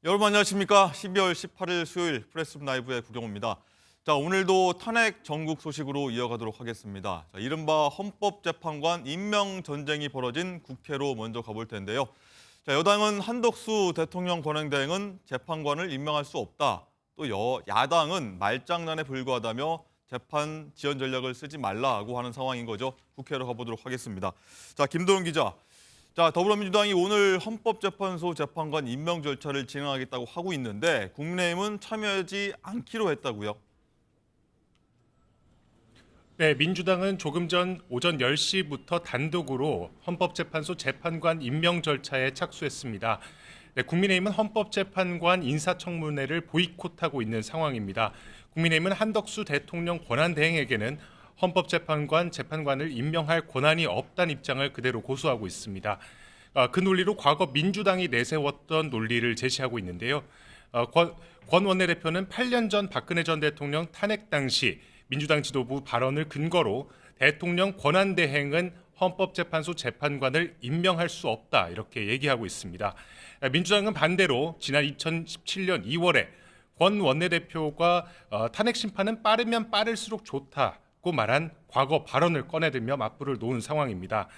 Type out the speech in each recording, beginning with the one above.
여러분 안녕하십니까? 12월 18일 수요일 프레스룸 라이브의 구경호입니다. 자, 오늘도 탄핵 전국 소식으로 이어가도록 하겠습니다. 자, 이른바 헌법재판관 임명 전쟁이 벌어진 국회로 먼저 가볼 텐데요. 자, 여당은 한덕수 대통령 권한대행은 재판관을 임명할 수 없다. 또 야당은 말장난에 불과하다며 재판 지연 전략을 쓰지 말라고 하는 상황인 거죠. 국회로 가보도록 하겠습니다. 자, 김도영 기자. 자, 더불어민주당이 오늘 헌법재판소 재판관 임명 절차를 진행하겠다고 하고 있는데 국민의힘은 참여하지 않기로 했다고요? 네, 민주당은 조금 전 오전 10시부터 단독으로 헌법재판소 재판관 임명 절차에 착수했습니다. 네, 국민의힘은 헌법재판관 인사청문회를 보이콧하고 있는 상황입니다. 국민의힘은 한덕수 대통령 권한대행에게는 헌법재판관 재판관을 임명할 권한이 없다는 입장을 그대로 고수하고 있습니다. 그 논리로 과거 민주당이 내세웠던 논리를 제시하고 있는데요. 권 원내대표는 8년 전 박근혜 전 대통령 탄핵 당시 민주당 지도부 발언을 근거로 대통령 권한대행은 헌법재판소 재판관을 임명할 수 없다 이렇게 얘기하고 있습니다. 민주당은 반대로 지난 2017년 2월에 권 원내대표가 탄핵 심판은 빠르면 빠를수록 좋다고 말한 과거 발언을 꺼내들며 맞불을 놓은 상황입니다.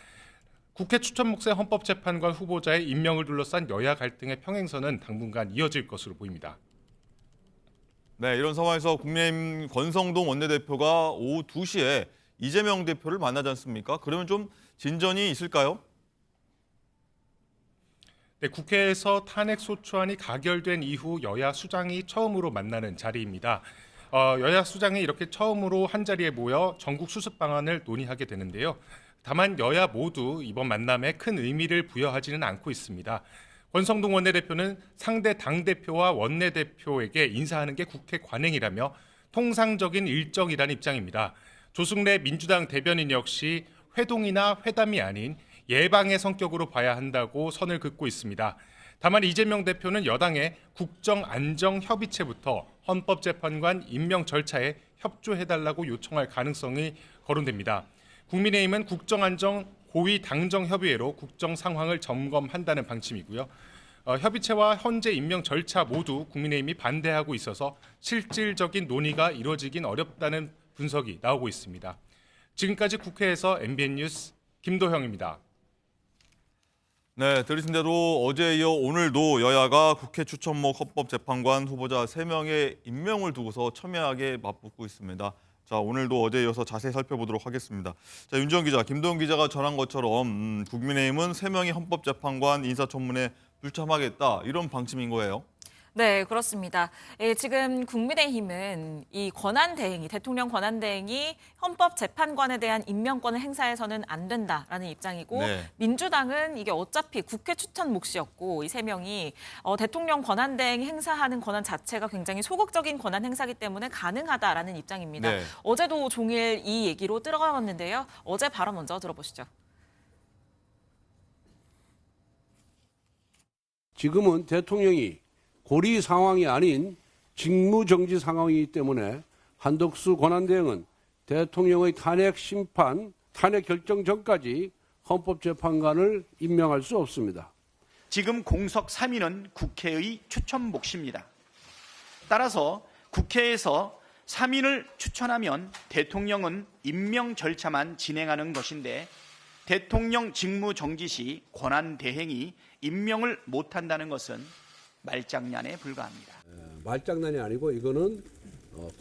국회 추천 몫의 헌법재판관 후보자의 임명을 둘러싼 여야 갈등의 평행선은 당분간 이어질 것으로 보입니다. 네, 이런 상황에서 국민의힘 권성동 원내대표가 오후 2시에 이재명 대표를 만나지 않습니까? 그러면 좀 진전이 있을까요? 네, 국회에서 탄핵 소추안이 가결된 이후 여야 수장이 처음으로 만나는 자리입니다. 여야 수장이 이렇게 처음으로 한자리에 모여 전국 수습 방안을 논의하게 되는데요. 다만 여야 모두 이번 만남에 큰 의미를 부여하지는 않고 있습니다. 권성동 원내대표는 상대 당대표와 원내대표에게 인사하는 게 국회 관행이라며 통상적인 일정이라는 입장입니다. 조승래 민주당 대변인 역시 회동이나 회담이 아닌 예방의 성격으로 봐야 한다고 선을 긋고 있습니다. 다만 이재명 대표는 여당의 국정안정협의체부터 헌법재판관 임명 절차에 협조해달라고 요청할 가능성이 거론됩니다. 국민의힘은 국정안정 고위당정협의회로 국정 상황을 점검한다는 방침이고요. 협의체와 현재 임명 절차 모두 국민의힘이 반대하고 있어서 실질적인 논의가 이루어지긴 어렵다는 분석이 나오고 있습니다. 지금까지 국회에서 MBN 뉴스 김도형입니다. 네, 들으신 대로 어제에 이어 오늘도 여야가 국회 추천목 헌법재판관 후보자 3명의 임명을 두고서 첨예하게 맞붙고 있습니다. 자, 오늘도 어제에 이어서 자세히 살펴보도록 하겠습니다. 자, 윤지영 기자, 김도영 기자가 전한 것처럼 국민의힘은 3명의 헌법재판관 인사청문회 불참하겠다 이런 방침인 거예요. 네, 그렇습니다. 지금 국민의힘은 이 권한대행이 대통령 권한대행이 헌법재판관에 대한 임명권을 행사해서는 안 된다라는 입장이고 네. 민주당은 이게 어차피 국회 추천 몫이었고 이 3명이 대통령 권한대행이 행사하는 권한 자체가 굉장히 소극적인 권한 행사이기 때문에 가능하다라는 입장입니다. 네. 어제도 종일 이 얘기로 들어갔는데요. 어제 발언 먼저 들어보시죠. 지금은 대통령이 고리 상황이 아닌 직무정지 상황이기 때문에 한덕수 권한대행은 대통령의 탄핵 심판, 탄핵 결정 전까지 헌법재판관을 임명할 수 없습니다. 지금 공석 3인은 국회의 추천 몫입니다. 따라서 국회에서 3인을 추천하면 대통령은 임명 절차만 진행하는 것인데 대통령 직무정지 시 권한대행이 임명을 못한다는 것은 말장난에 불과합니다. 말장난이 아니고 이거는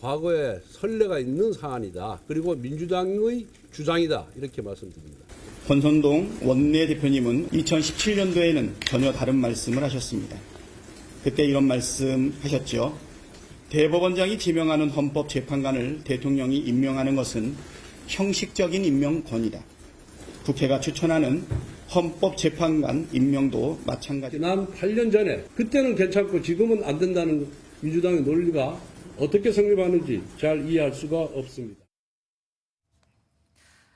과거에 선례가 있는 사안이다. 그리고 민주당의 주장이다. 이렇게 말씀드립니다. 권선동 원내대표님은 2017년도에는 전혀 다른 말씀을 하셨습니다. 그때 이런 말씀하셨죠. 대법원장이 지명하는 헌법재판관을 대통령이 임명하는 것은 형식적인 임명권이다. 국회가 추천하는 헌법재판관 임명도 마찬가지. 지난 8년 전에 그때는 괜찮고 지금은 안 된다는 민주당의 논리가 어떻게 성립하는지 잘 이해할 수가 없습니다.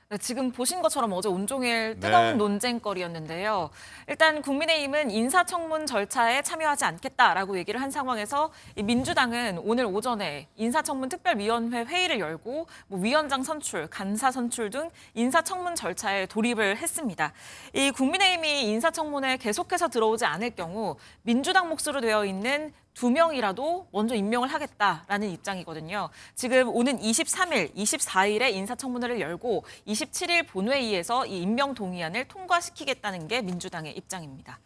네, 지금 보신 것처럼 어제 온종일 뜨거운 네. 논쟁거리였는데요. 일단 국민의힘은 인사청문 절차에 참여하지 않겠다라고 얘기를 한 상황에서 이 민주당은 오늘 오전에 인사청문 특별위원회 회의를 열고 뭐 위원장 선출, 간사 선출 등 인사청문 절차에 돌입을 했습니다. 이 국민의힘이 인사청문회에 계속해서 들어오지 않을 경우 민주당 몫으로 되어 있는 2명이라도 먼저 임명을 하겠다라는 입장이거든요. 지금 오는 23일, 24일에 인사청문회를 열고 27일 본회의에서 이 임명 동의안을 통과시키겠다는 게 민주당의 입장입니다.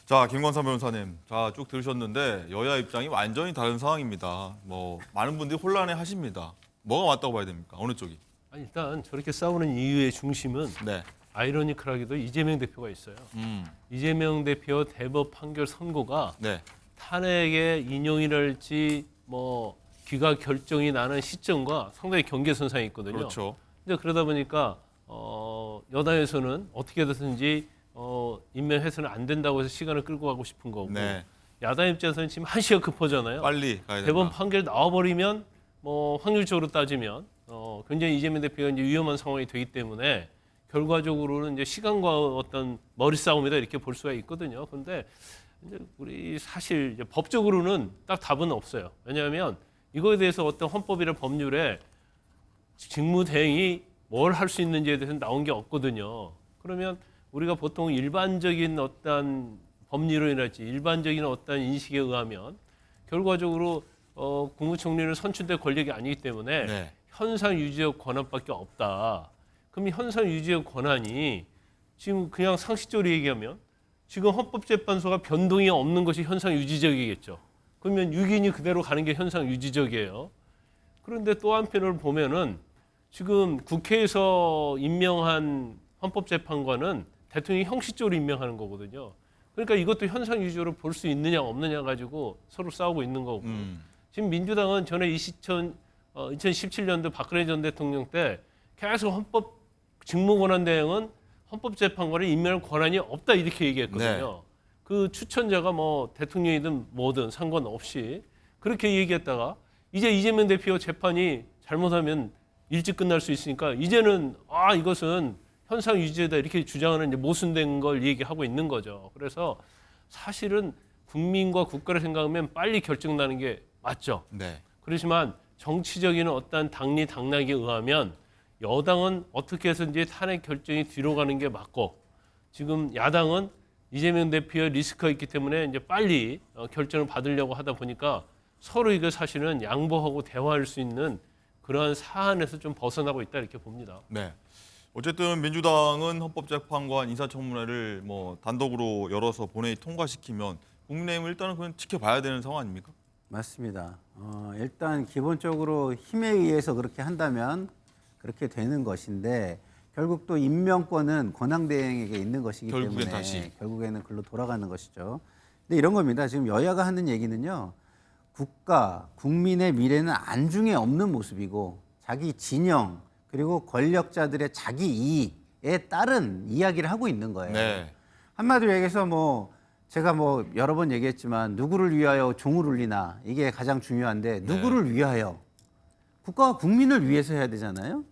자, 김광삼 변호사님, 자, 쭉 들으셨는데 여야 입장이 완전히 다른 상황입니다. 뭐 많은 분들이 혼란해 하십니다. 뭐가 맞다고 봐야 됩니까? 어느 쪽이? 아니, 일단 저렇게 싸우는 이유의 중심은 네. 아이러니컬하게도 이재명 대표가 있어요. 이재명 대표 대법 판결 선고가 네. 탄핵의 인용이랄지 뭐 귀가 결정이 나는 시점과 상당히 경계선상에 있거든요. 그렇죠. 근데 그러다 보니까 여당에서는 어떻게 해서든지 임명해서는 안 된다고 해서 시간을 끌고 가고 싶은 거고 네. 야당 입장에서는 지금 한시가 급하잖아요. 빨리 가야 된다. 대법원 판결 나와버리면 뭐 확률적으로 따지면 굉장히 이재명 대표가 이제 위험한 상황이 되기 때문에 결과적으로는 이제 시간과 어떤 머리 싸움이다 이렇게 볼 수가 있거든요. 그런데 이제 우리 사실 이제 법적으로는 딱 답은 없어요. 왜냐하면 이거에 대해서 어떤 헌법이나 법률에 직무대행이 뭘 할 수 있는지에 대해서 나온 게 없거든요. 그러면 우리가 보통 일반적인 어떤 법리론이랄지 일반적인 어떤 인식에 의하면 결과적으로 국무총리는 선출될 권력이 아니기 때문에 네. 현상 유지적 권한밖에 없다. 그럼 이 현상 유지적 권한이 지금 그냥 상식적으로 얘기하면 지금 헌법재판소가 변동이 없는 것이 현상 유지적이겠죠. 그러면 6인이 그대로 가는 게 현상 유지적이에요. 그런데 또 한편으로 보면은 지금 국회에서 임명한 헌법재판관은 대통령이 형식적으로 임명하는 거거든요. 그러니까 이것도 현상 유지로 볼 수 있느냐 없느냐 가지고 서로 싸우고 있는 거고. 지금 민주당은 전에 2017년도 박근혜 전 대통령 때 계속 헌법 직무권한 대행은 헌법재판관을 임명할 권한이 없다 이렇게 얘기했거든요. 네. 그 추천자가 뭐 대통령이든 뭐든 상관없이 그렇게 얘기했다가 이제 이재명 대표 재판이 잘못하면 일찍 끝날 수 있으니까 이제는 이것은 현상 유지다 이렇게 주장하는 이제 모순된 걸 얘기하고 있는 거죠. 그래서 사실은 국민과 국가를 생각하면 빨리 결정나는 게 맞죠. 네. 그렇지만 정치적인 어떤 당리 당락에 의하면 여당은 어떻게 해서든지 탄핵 결정이 뒤로 가는 게 맞고 지금 야당은 이재명 대표의 리스크가 있기 때문에 이제 빨리 결정을 받으려고 하다 보니까 서로 이거 사실은 양보하고 대화할 수 있는 그러한 사안에서 좀 벗어나고 있다 이렇게 봅니다. 네. 어쨌든 민주당은 헌법재판관 인사청문회를 뭐 단독으로 열어서 본회의 통과시키면 국민의힘은 일단은 그건 지켜봐야 되는 상황 아닙니까? 맞습니다. 일단 기본적으로 힘에 의해서 그렇게 한다면 그렇게 되는 것인데 결국 또 임명권은 권한대행에게 있는 것이기 결국엔 때문에 다시. 결국에는 글로 돌아가는 것이죠. 근데 이런 겁니다. 지금 여야가 하는 얘기는요. 국가, 국민의 미래는 안중에 없는 모습이고 자기 진영 그리고 권력자들의 자기 이익에 따른 이야기를 하고 있는 거예요. 네. 한마디로 얘기해서 제가 여러 번 얘기했지만 누구를 위하여 종을 울리나 이게 가장 중요한데 누구를 위하여 국가와 국민을 위해서 해야 되잖아요.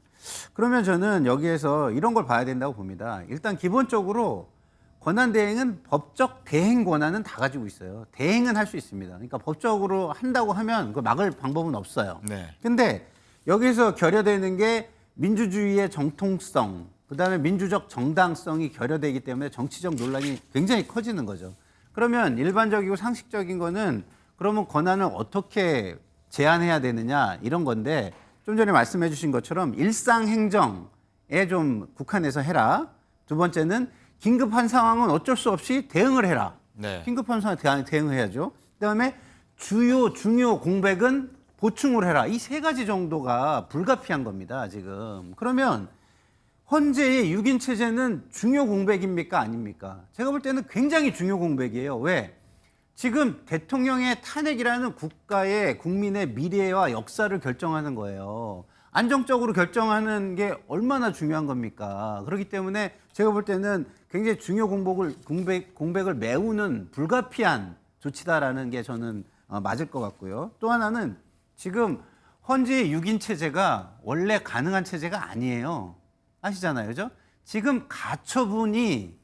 그러면 저는 여기에서 이런 걸 봐야 된다고 봅니다. 일단 기본적으로 권한대행은 법적 대행 권한은 다 가지고 있어요. 대행은 할 수 있습니다. 그러니까 법적으로 한다고 하면 그 막을 방법은 없어요. 네. 근데 여기서 결여되는 게 민주주의의 정통성, 그다음에 민주적 정당성이 결여되기 때문에 정치적 논란이 굉장히 커지는 거죠. 그러면 일반적이고 상식적인 거는 그러면 권한을 어떻게 제한해야 되느냐 이런 건데 좀 전에 말씀해 주신 것처럼 일상 행정에 좀 국한해서 해라. 두 번째는 긴급한 상황은 어쩔 수 없이 대응을 해라. 네. 긴급한 상황에 대응을 해야죠. 그다음에 중요 공백은 보충을 해라. 이 세 가지 정도가 불가피한 겁니다, 지금. 그러면 헌재의 6인 체제는 중요 공백입니까? 아닙니까? 제가 볼 때는 굉장히 중요 공백이에요. 왜? 지금 대통령의 탄핵이라는 국가의 국민의 미래와 역사를 결정하는 거예요. 안정적으로 결정하는 게 얼마나 중요한 겁니까? 그렇기 때문에 제가 볼 때는 굉장히 중요 공백을 메우는 불가피한 조치다라는 게 저는 맞을 것 같고요. 또 하나는 지금 헌재의 6인 체제가 원래 가능한 체제가 아니에요. 아시잖아요. 그죠? 지금 가처분이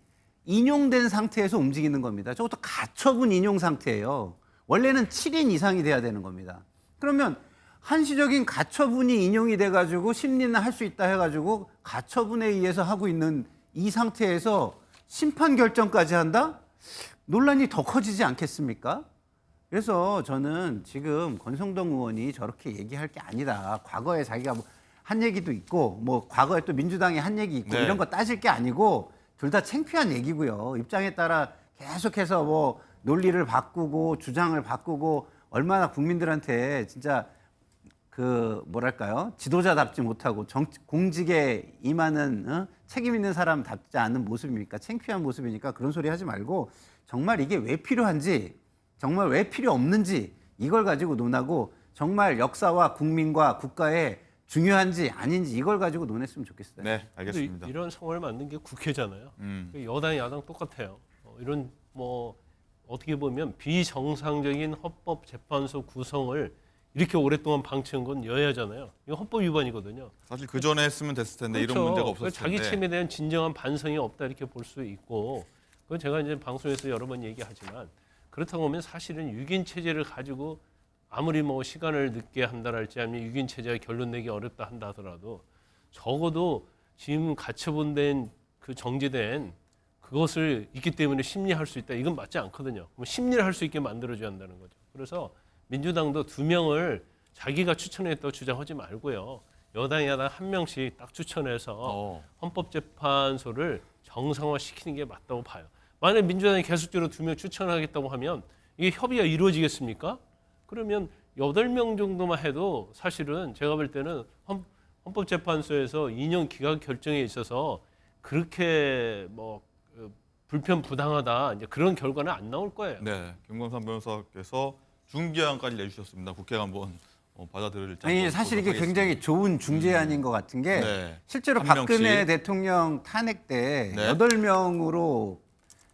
인용된 상태에서 움직이는 겁니다. 저것도 가처분 인용 상태예요. 원래는 7인 이상이 돼야 되는 겁니다. 그러면 한시적인 가처분이 인용이 돼가지고 심리는 할 수 있다 해가지고 가처분에 의해서 하고 있는 이 상태에서 심판 결정까지 한다? 논란이 더 커지지 않겠습니까? 그래서 저는 지금 권성동 의원이 저렇게 얘기할 게 아니다. 과거에 자기가 뭐 한 얘기도 있고 뭐 과거에 또 민주당이 한 얘기 있고 네. 이런 거 따질 게 아니고 둘 다 창피한 얘기고요. 입장에 따라 계속해서 뭐 논리를 바꾸고 주장을 바꾸고 얼마나 국민들한테 진짜 그 뭐랄까요? 지도자답지 못하고 공직에 임하는 책임 있는 사람답지 않은 모습입니까? 창피한 모습이니까 그런 소리 하지 말고 정말 이게 왜 필요한지 정말 왜 필요 없는지 이걸 가지고 논하고 정말 역사와 국민과 국가에 중요한지 아닌지 이걸 가지고 논했으면 좋겠어요. 네, 알겠습니다. 근데 이런 상황을 만든 게 국회잖아요. 음. 여당 야당 똑같아요. 이런 뭐 어떻게 보면 비정상적인 헌법재판소 구성을 이렇게 오랫동안 방치한 건 여야잖아요. 이거 헌법 위반이거든요. 사실 그 전에 했으면 됐을 텐데 이런 문제가 없었을 텐데. 자기 책임에 대한 진정한 반성이 없다 이렇게 볼 수 있고, 그건 제가 이제 방송에서 여러 번 얘기하지만 그렇다고 하면 사실은 6인 체제를 가지고 아무리 뭐 시간을 늦게 한다랄지 아니면 6인 체제가 결론 내기 어렵다 한다 하더라도 적어도 지금 가처분된 그 정지된 그것을 있기 때문에 심리할 수 있다. 이건 맞지 않거든요. 그럼 심리를 할 수 있게 만들어줘야 한다는 거죠. 그래서 민주당도 2명을 자기가 추천했다고 주장하지 말고요. 여당, 야당 1명씩 딱 추천해서 헌법재판소를 정상화시키는 게 맞다고 봐요. 만약에 민주당이 계속적으로 2명 추천하겠다고 하면 이게 협의가 이루어지겠습니까? 그러면 8명 정도만 해도 사실은 제가 볼 때는 헌법재판소에서 2년 기각 결정에 있어서 그렇게 뭐 불편 부당하다 이제 그런 결과는 안 나올 거예요. 네, 김광삼 변호사께서 중재안까지 내주셨습니다. 국회가 한번 받아들일지. 아니 한번 사실 이게 보도록 굉장히 좋은 중재안인 것 같은 게 네. 실제로 한 박근혜 명씩. 대통령 탄핵 때 네. 8명으로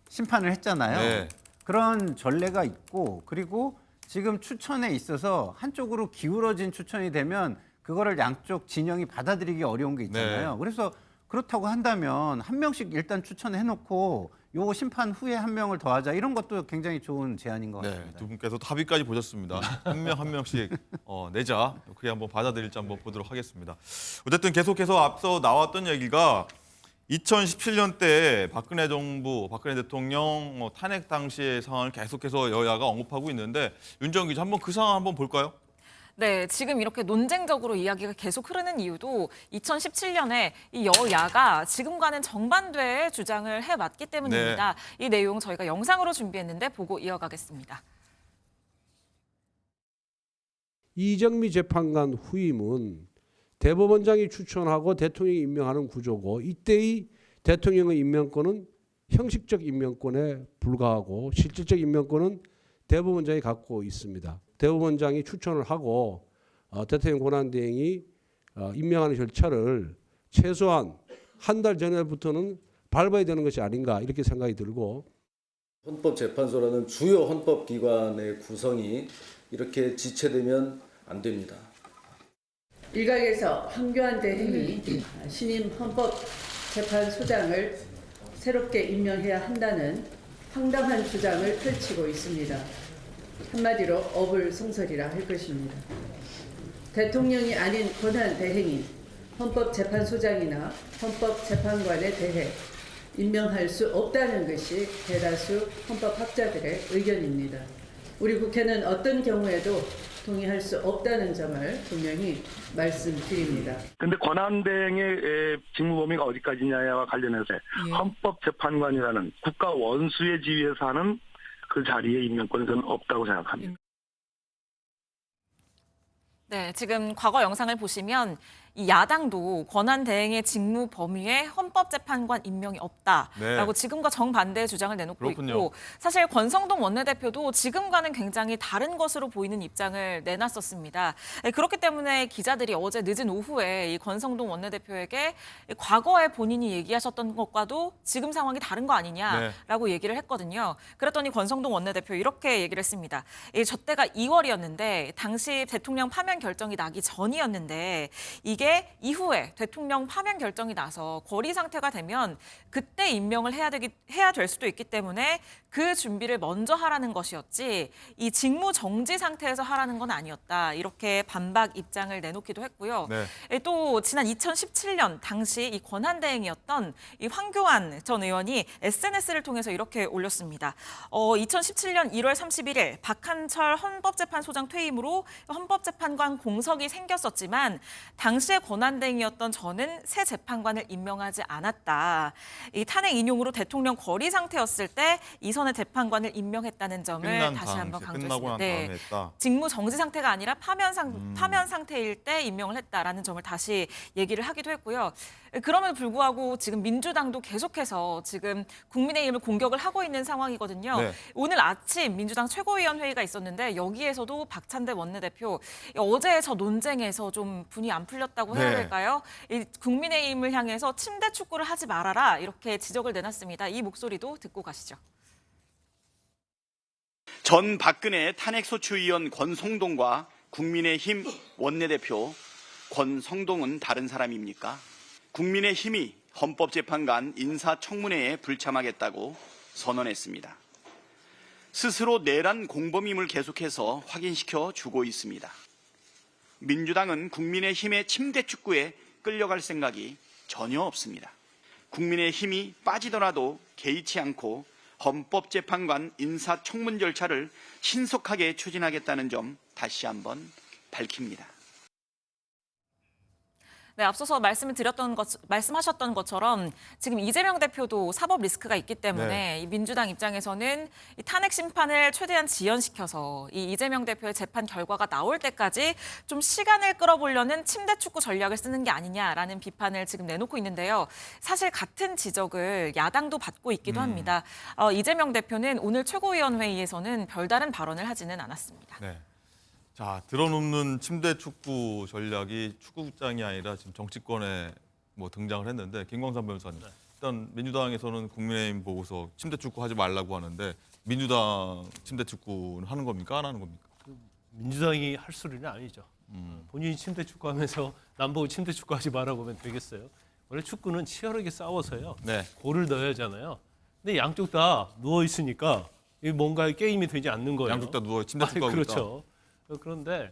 심판을 했잖아요. 네. 그런 전례가 있고 그리고 지금 추천에 있어서 한쪽으로 기울어진 추천이 되면 그거를 양쪽 진영이 받아들이기 어려운 게 있잖아요. 네. 그래서 그렇다고 한다면 1명씩 일단 추천해놓고 요거 심판 후에 1명을 더하자 이런 것도 굉장히 좋은 제안인 것 네, 같습니다. 두 분께서 합의까지 보셨습니다. 한 명씩 내자. 그게 한번 받아들일지 한번 보도록 하겠습니다. 어쨌든 계속해서 앞서 나왔던 얘기가 2017년 때 박근혜 정부, 박근혜 대통령 탄핵 당시의 상황을 계속해서 여야가 언급하고 있는데 윤정 기자 한번 그 상황 한번 볼까요? 네, 지금 이렇게 논쟁적으로 이야기가 계속 흐르는 이유도 2017년에 이 여야가 지금과는 정반대의 주장을 해왔기 때문입니다. 이 내용 저희가 영상으로 준비했는데 보고 이어가겠습니다. 이정미 재판관 후임은 대법원장이 추천하고 대통령이 임명하는 구조고 이때의 대통령의 임명권은 형식적 임명권에 불과하고 실질적 임명권은 대법원장이 갖고 있습니다. 대법원장이 추천을 하고 대통령 권한대행이 임명하는 절차를 최소한 한 달 전에부터는 밟아야 되는 것이 아닌가 이렇게 생각이 들고 헌법재판소라는 주요 헌법기관의 구성이 이렇게 지체되면 안 됩니다. 일각에서 황교안 대행이 신임 헌법재판소장을 새롭게 임명해야 한다는 황당한 주장을 펼치고 있습니다. 한마디로 어불성설이라 할 것입니다. 대통령이 아닌 권한 대행이 헌법재판소장이나 헌법재판관에 대해 임명할 수 없다는 것이 대다수 헌법학자들의 의견입니다. 우리 국회는 어떤 경우에도 동의할 수 없다는 점을 분명히 말씀드립니다. 그런데 권한대행의 직무 범위가 어디까지냐와 관련해서 헌법재판관이라는 국가 원수의 지위에서 하는 그 자리에 임명권은 저는 없다고 생각합니다. 네, 지금 과거 영상을 보시면 이 야당도 권한 대행의 직무 범위에 헌법재판관 임명이 없다라고 네. 지금과 정반대의 주장을 내놓고 그렇군요. 있고 사실 권성동 원내대표도 지금과는 굉장히 다른 것으로 보이는 입장을 내놨었습니다. 그렇기 때문에 기자들이 어제 늦은 오후에 이 권성동 원내대표에게 과거에 본인이 얘기하셨던 것과도 지금 상황이 다른 거 아니냐라고 얘기를 했거든요. 그랬더니 권성동 원내대표 이렇게 얘기를 했습니다. 저 때가 2월이었는데 당시 대통령 파면 결정이 나기 전이었는데 이게 이게 이후에 대통령 파면 결정이 나서 거리 상태가 되면 그때 임명을 해야 될 수도 있기 때문에 그 준비를 먼저 하라는 것이었지 이 직무 정지 상태에서 하라는 건 아니었다. 이렇게 반박 입장을 내놓기도 했고요. 네. 또 지난 2017년 당시 이 권한대행이었던 이 황교안 전 의원이 SNS를 통해서 이렇게 올렸습니다. 2017년 1월 31일 박한철 헌법재판소장 퇴임으로 헌법재판관 공석이 생겼었지만 당시의 권한대행이었던 저는 새 재판관을 임명하지 않았다. 이 탄핵 인용으로 대통령 거리 상태였을 때 이선의 재판관을 임명했다는 점을 끝난 다시 한번 당시, 끝나고 강조했습니다. 난 다음에 했다. 직무 정지 상태가 아니라 파면 상태일 때 임명을 했다라는 점을 다시 얘기를 하기도 했고요. 그럼에도 불구하고 지금 민주당도 계속해서 지금 국민의힘을 공격을 하고 있는 상황이거든요. 네. 오늘 아침 민주당 최고위원회의가 있었는데 여기에서도 박찬대 원내대표 어제 저 논쟁에서 좀 분이 안 풀렸다고 해야 네. 될까요? 이 국민의힘을 향해서 침대 축구를 하지 말아라 이렇게 지적을 내놨습니다. 이 목소리도 듣고 가시죠. 전 박근혜 탄핵소추위원 권성동과 국민의힘 원내대표 권성동은 다른 사람입니까? 국민의힘이 헌법재판관 인사청문회에 불참하겠다고 선언했습니다. 스스로 내란 공범임을 계속해서 확인시켜 주고 있습니다. 민주당은 국민의힘의 침대 축구에 끌려갈 생각이 전혀 없습니다. 국민의힘이 빠지더라도 개의치 않고 헌법재판관 인사청문 절차를 신속하게 추진하겠다는 점 다시 한번 밝힙니다. 네, 앞서서 말씀하셨던 것처럼 지금 이재명 대표도 사법 리스크가 있기 때문에 네. 이 민주당 입장에서는 이 탄핵 심판을 최대한 지연시켜서 이 이재명 대표의 재판 결과가 나올 때까지 좀 시간을 끌어보려는 침대 축구 전략을 쓰는 게 아니냐라는 비판을 지금 내놓고 있는데요. 사실 같은 지적을 야당도 받고 있기도 합니다. 이재명 대표는 오늘 최고위원회의에서는 별다른 발언을 하지는 않았습니다. 네. 자, 드러눕는 침대 축구 전략이 축구장이 아니라 지금 정치권에 뭐 등장을 했는데 김광삼 변호사님. 일단 민주당에서는 국민의힘 보고서 침대 축구 하지 말라고 하는데 민주당 침대 축구는 하는 겁니까? 안 하는 겁니까? 민주당이 할 소리는 아니죠. 본인이 침대 축구하면서 남보고 침대 축구하지 말라고 하면 되겠어요. 원래 축구는 치열하게 싸워서요. 네. 골을 넣어야 하잖아요. 근데 양쪽 다 누워 있으니까 뭔가 게임이 되지 않는 거예요. 양쪽 다 누워 침대 축구하고 있다. 그렇죠. 그런데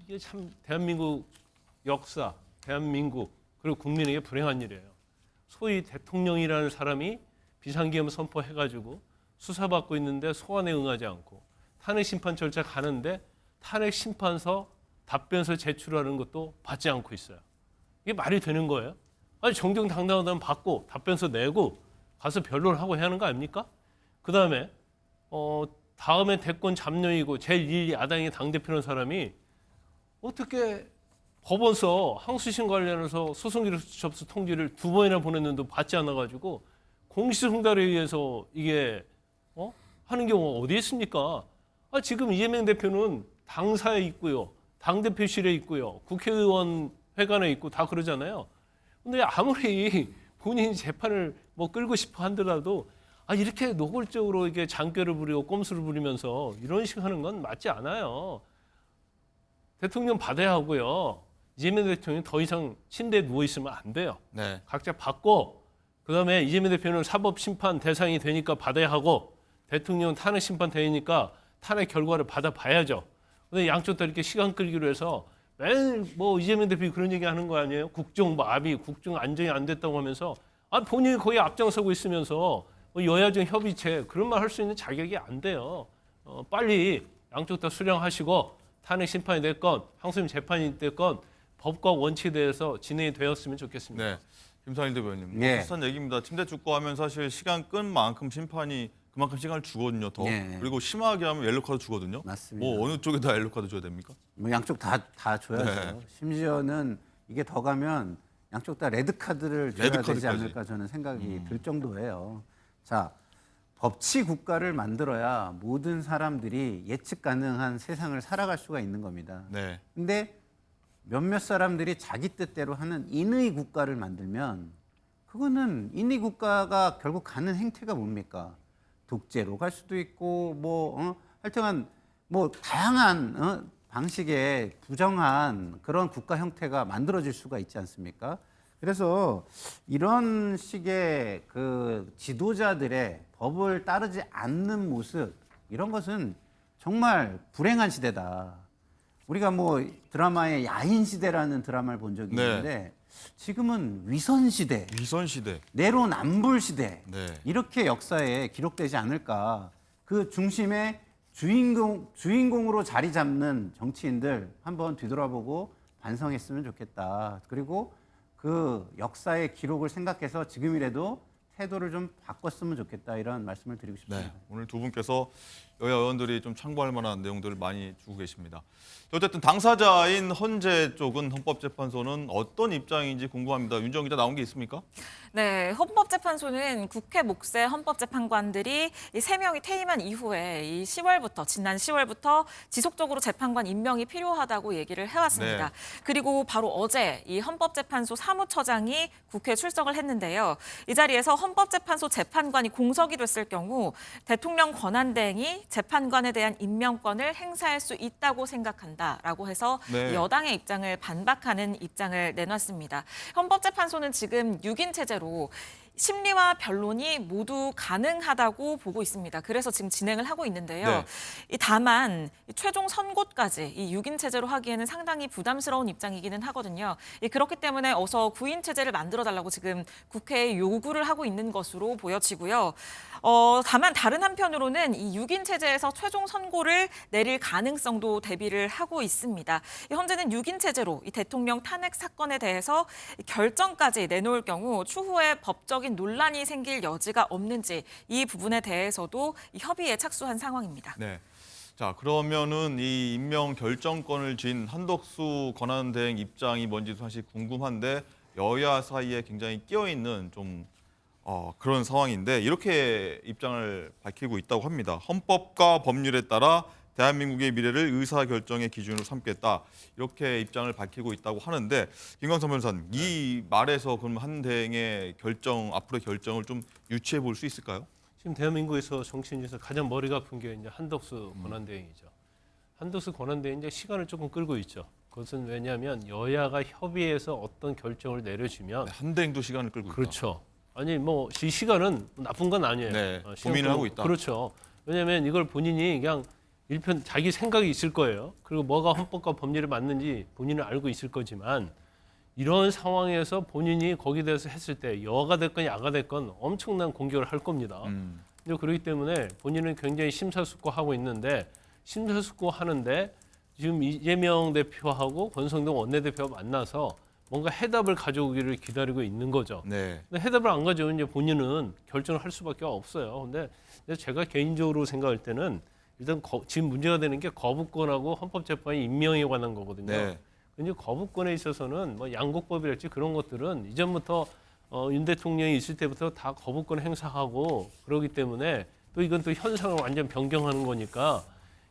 이게 참 대한민국 역사, 대한민국 그리고 국민에게 불행한 일이에요. 소위 대통령이라는 사람이 비상계엄 선포해가지고 수사받고 있는데 소환에 응하지 않고 탄핵 심판 절차 가는데 탄핵 심판서 답변서 제출하는 것도 받지 않고 있어요. 이게 말이 되는 거예요? 아니 정정당당하다면 받고 답변서 내고 가서 변론을 하고 해야 하는 거 아닙니까? 그다음에 다음에 대권 잡념이고 제1 야당의 당대표라는 사람이 어떻게 법원서 항소심 관련해서 소송기록 접수 통지를 2번이나 보냈는데 받지 않아가지고 공시송달에 의해서 이게 하는 경우가 어디 있습니까? 지금 이재명 대표는 당사에 있고요. 당대표실에 있고요. 국회의원 회관에 있고 다 그러잖아요. 근데 아무리 본인이 재판을 끌고 싶어 한더라도 이렇게 노골적으로 이게 장꾀를 부리고 꼼수를 부리면서 이런 식 하는 건 맞지 않아요. 대통령 받아야 하고요. 이재명 대통령이 더 이상 침대에 누워 있으면 안 돼요. 네. 각자 받고 그다음에 이재명 대표는 사법 심판 대상이 되니까 받아야 하고 대통령 탄핵 심판 되니까 탄핵 결과를 받아봐야죠. 근데 양쪽 다 이렇게 시간 끌기로 해서 매일 이재명 대표가 그런 얘기 하는 거 아니에요? 국정 마비, 국정 안정이 안 됐다고 하면서 본인이 거의 앞장서고 있으면서 여야정 협의체 그런 말 할 수 있는 자격이 안 돼요. 빨리 양쪽 다 수령하시고 탄핵 심판이 됐건 항소심 재판이 됐건 법과 원칙에 대해서 진행이 되었으면 좋겠습니다. 네. 김상일 대변인. 네. 비슷한 얘기입니다. 침대 축구하면 사실 시간 끈 만큼 심판이 그만큼 시간을 주거든요. 더. 네. 그리고 심하게 하면 옐로카드 주거든요. 맞습니다. 어느 쪽에다 옐로카드 줘야 됩니까? 양쪽 다 줘야죠. 네. 심지어는 이게 더 가면 양쪽 다 레드카드를 줘야 되지 레드카드까지. 않을까 저는 생각이 들 정도예요. 자, 법치 국가를 만들어야 모든 사람들이 예측 가능한 세상을 살아갈 수가 있는 겁니다. 네. 근데 몇몇 사람들이 자기 뜻대로 하는 인의 국가를 만들면 그거는 인의 국가가 결국 가는 행태가 뭡니까? 독재로 갈 수도 있고 하여튼간 다양한 방식의 부정한 그런 국가 형태가 만들어질 수가 있지 않습니까? 그래서 이런 식의 그 지도자들의 법을 따르지 않는 모습, 이런 것은 정말 불행한 시대다. 우리가 뭐 드라마에 야인 시대라는 드라마를 본 적이 있는데 지금은 위선 시대, 위선 시대, 내로남불 시대, 네. 이렇게 역사에 기록되지 않을까. 그 중심에 주인공으로 자리 잡는 정치인들 한번 뒤돌아보고 반성했으면 좋겠다. 그리고 그 역사의 기록을 생각해서 지금이라도 태도를 좀 바꿨으면 좋겠다, 이런 말씀을 드리고 싶습니다. 네, 오늘 두 분께서 여야 의원들이 좀 참고할 만한 내용들을 많이 주고 계십니다. 어쨌든 당사자인 헌재 쪽은 헌법재판소는 어떤 입장인지 궁금합니다. 윤정 기자 나온 게 있습니까? 네, 헌법재판소는 국회 몫의 헌법재판관들이 이 3명이 퇴임한 이후에 이 지난 10월부터 지속적으로 재판관 임명이 필요하다고 얘기를 해왔습니다. 네. 그리고 바로 어제 이 헌법재판소 사무처장이 국회에 출석을 했는데요. 이 자리에서 헌법재판소 재판관이 공석이 됐을 경우 대통령 권한대행이 재판관에 대한 임명권을 행사할 수 있다고 생각한다라고 해서 네. 여당의 입장을 반박하는 입장을 내놨습니다. 헌법재판소는 지금 6인 체제로 심리와 변론이 모두 가능하다고 보고 있습니다. 그래서 지금 진행을 하고 있는데요. 네. 다만 최종 선고까지 이 6인 체제로 하기에는 상당히 부담스러운 입장이기는 하거든요. 그렇기 때문에 어서 9인 체제를 만들어달라고 지금 국회에 요구를 하고 있는 것으로 보여지고요. 다만 다른 한편으로는 이 6인 체제에서 최종 선고를 내릴 가능성도 대비를 하고 있습니다. 현재는 6인 체제로 이 대통령 탄핵 사건에 대해서 결정까지 내놓을 경우 추후에 법적인 논란이 생길 여지가 없는지 이 부분에 대해서도 협의에 착수한 상황입니다. 네. 자, 그러면은 이 임명 결정권을 쥔 한덕수 권한대행 입장이 뭔지도 사실 궁금한데 여야 사이에 굉장히 끼어있는 좀 그런 상황인데 이렇게 입장을 밝히고 있다고 합니다. 헌법과 법률에 따라 대한민국의 미래를 의사결정의 기준으로 삼겠다. 이렇게 입장을 밝히고 있다고 하는데 김광선 변호사님, 이 말에서 그럼 한 대행의 앞으로의 결정을 좀 유추해 볼 수 있을까요? 지금 대한민국에서 정치인 중에서 가장 머리가 아픈 게 이제 한덕수 권한대행이죠. 한덕수 권한대행이 이제 시간을 조금 끌고 있죠. 그것은 왜냐하면 여야가 협의해서 어떤 결정을 내려주면 네, 한 대행도 시간을 끌고 있다. 그렇죠. 아니 뭐 이 시간은 나쁜 건 아니에요. 네, 시간 고민을 끌고- 하고 있다. 그렇죠. 왜냐하면 이걸 본인이 그냥 일편 자기 생각이 있을 거예요. 그리고 뭐가 헌법과 법률에 맞는지 본인은 알고 있을 거지만 이런 상황에서 본인이 거기에 대해서 했을 때 여가 됐건 야가 됐건 엄청난 공격을 할 겁니다. 근데 그렇기 때문에 본인은 굉장히 심사숙고하고 있는데 심사숙고하는데 지금 이재명 대표하고 권성동 원내대표가 만나서 뭔가 해답을 가져오기를 기다리고 있는 거죠. 네. 근데 해답을 안 가져오면 이제 본인은 결정을 할 수밖에 없어요. 근데 제가 개인적으로 생각할 때는 일단 지금 문제가 되는 게 거부권하고 헌법재판이 임명에 관한 거거든요. 네. 근데 거부권에 있어서는 뭐 양곡법이랄지 그런 것들은 이전부터 윤 대통령이 있을 때부터 다 거부권 행사하고 그러기 때문에 또 이건 또 현상을 완전 변경하는 거니까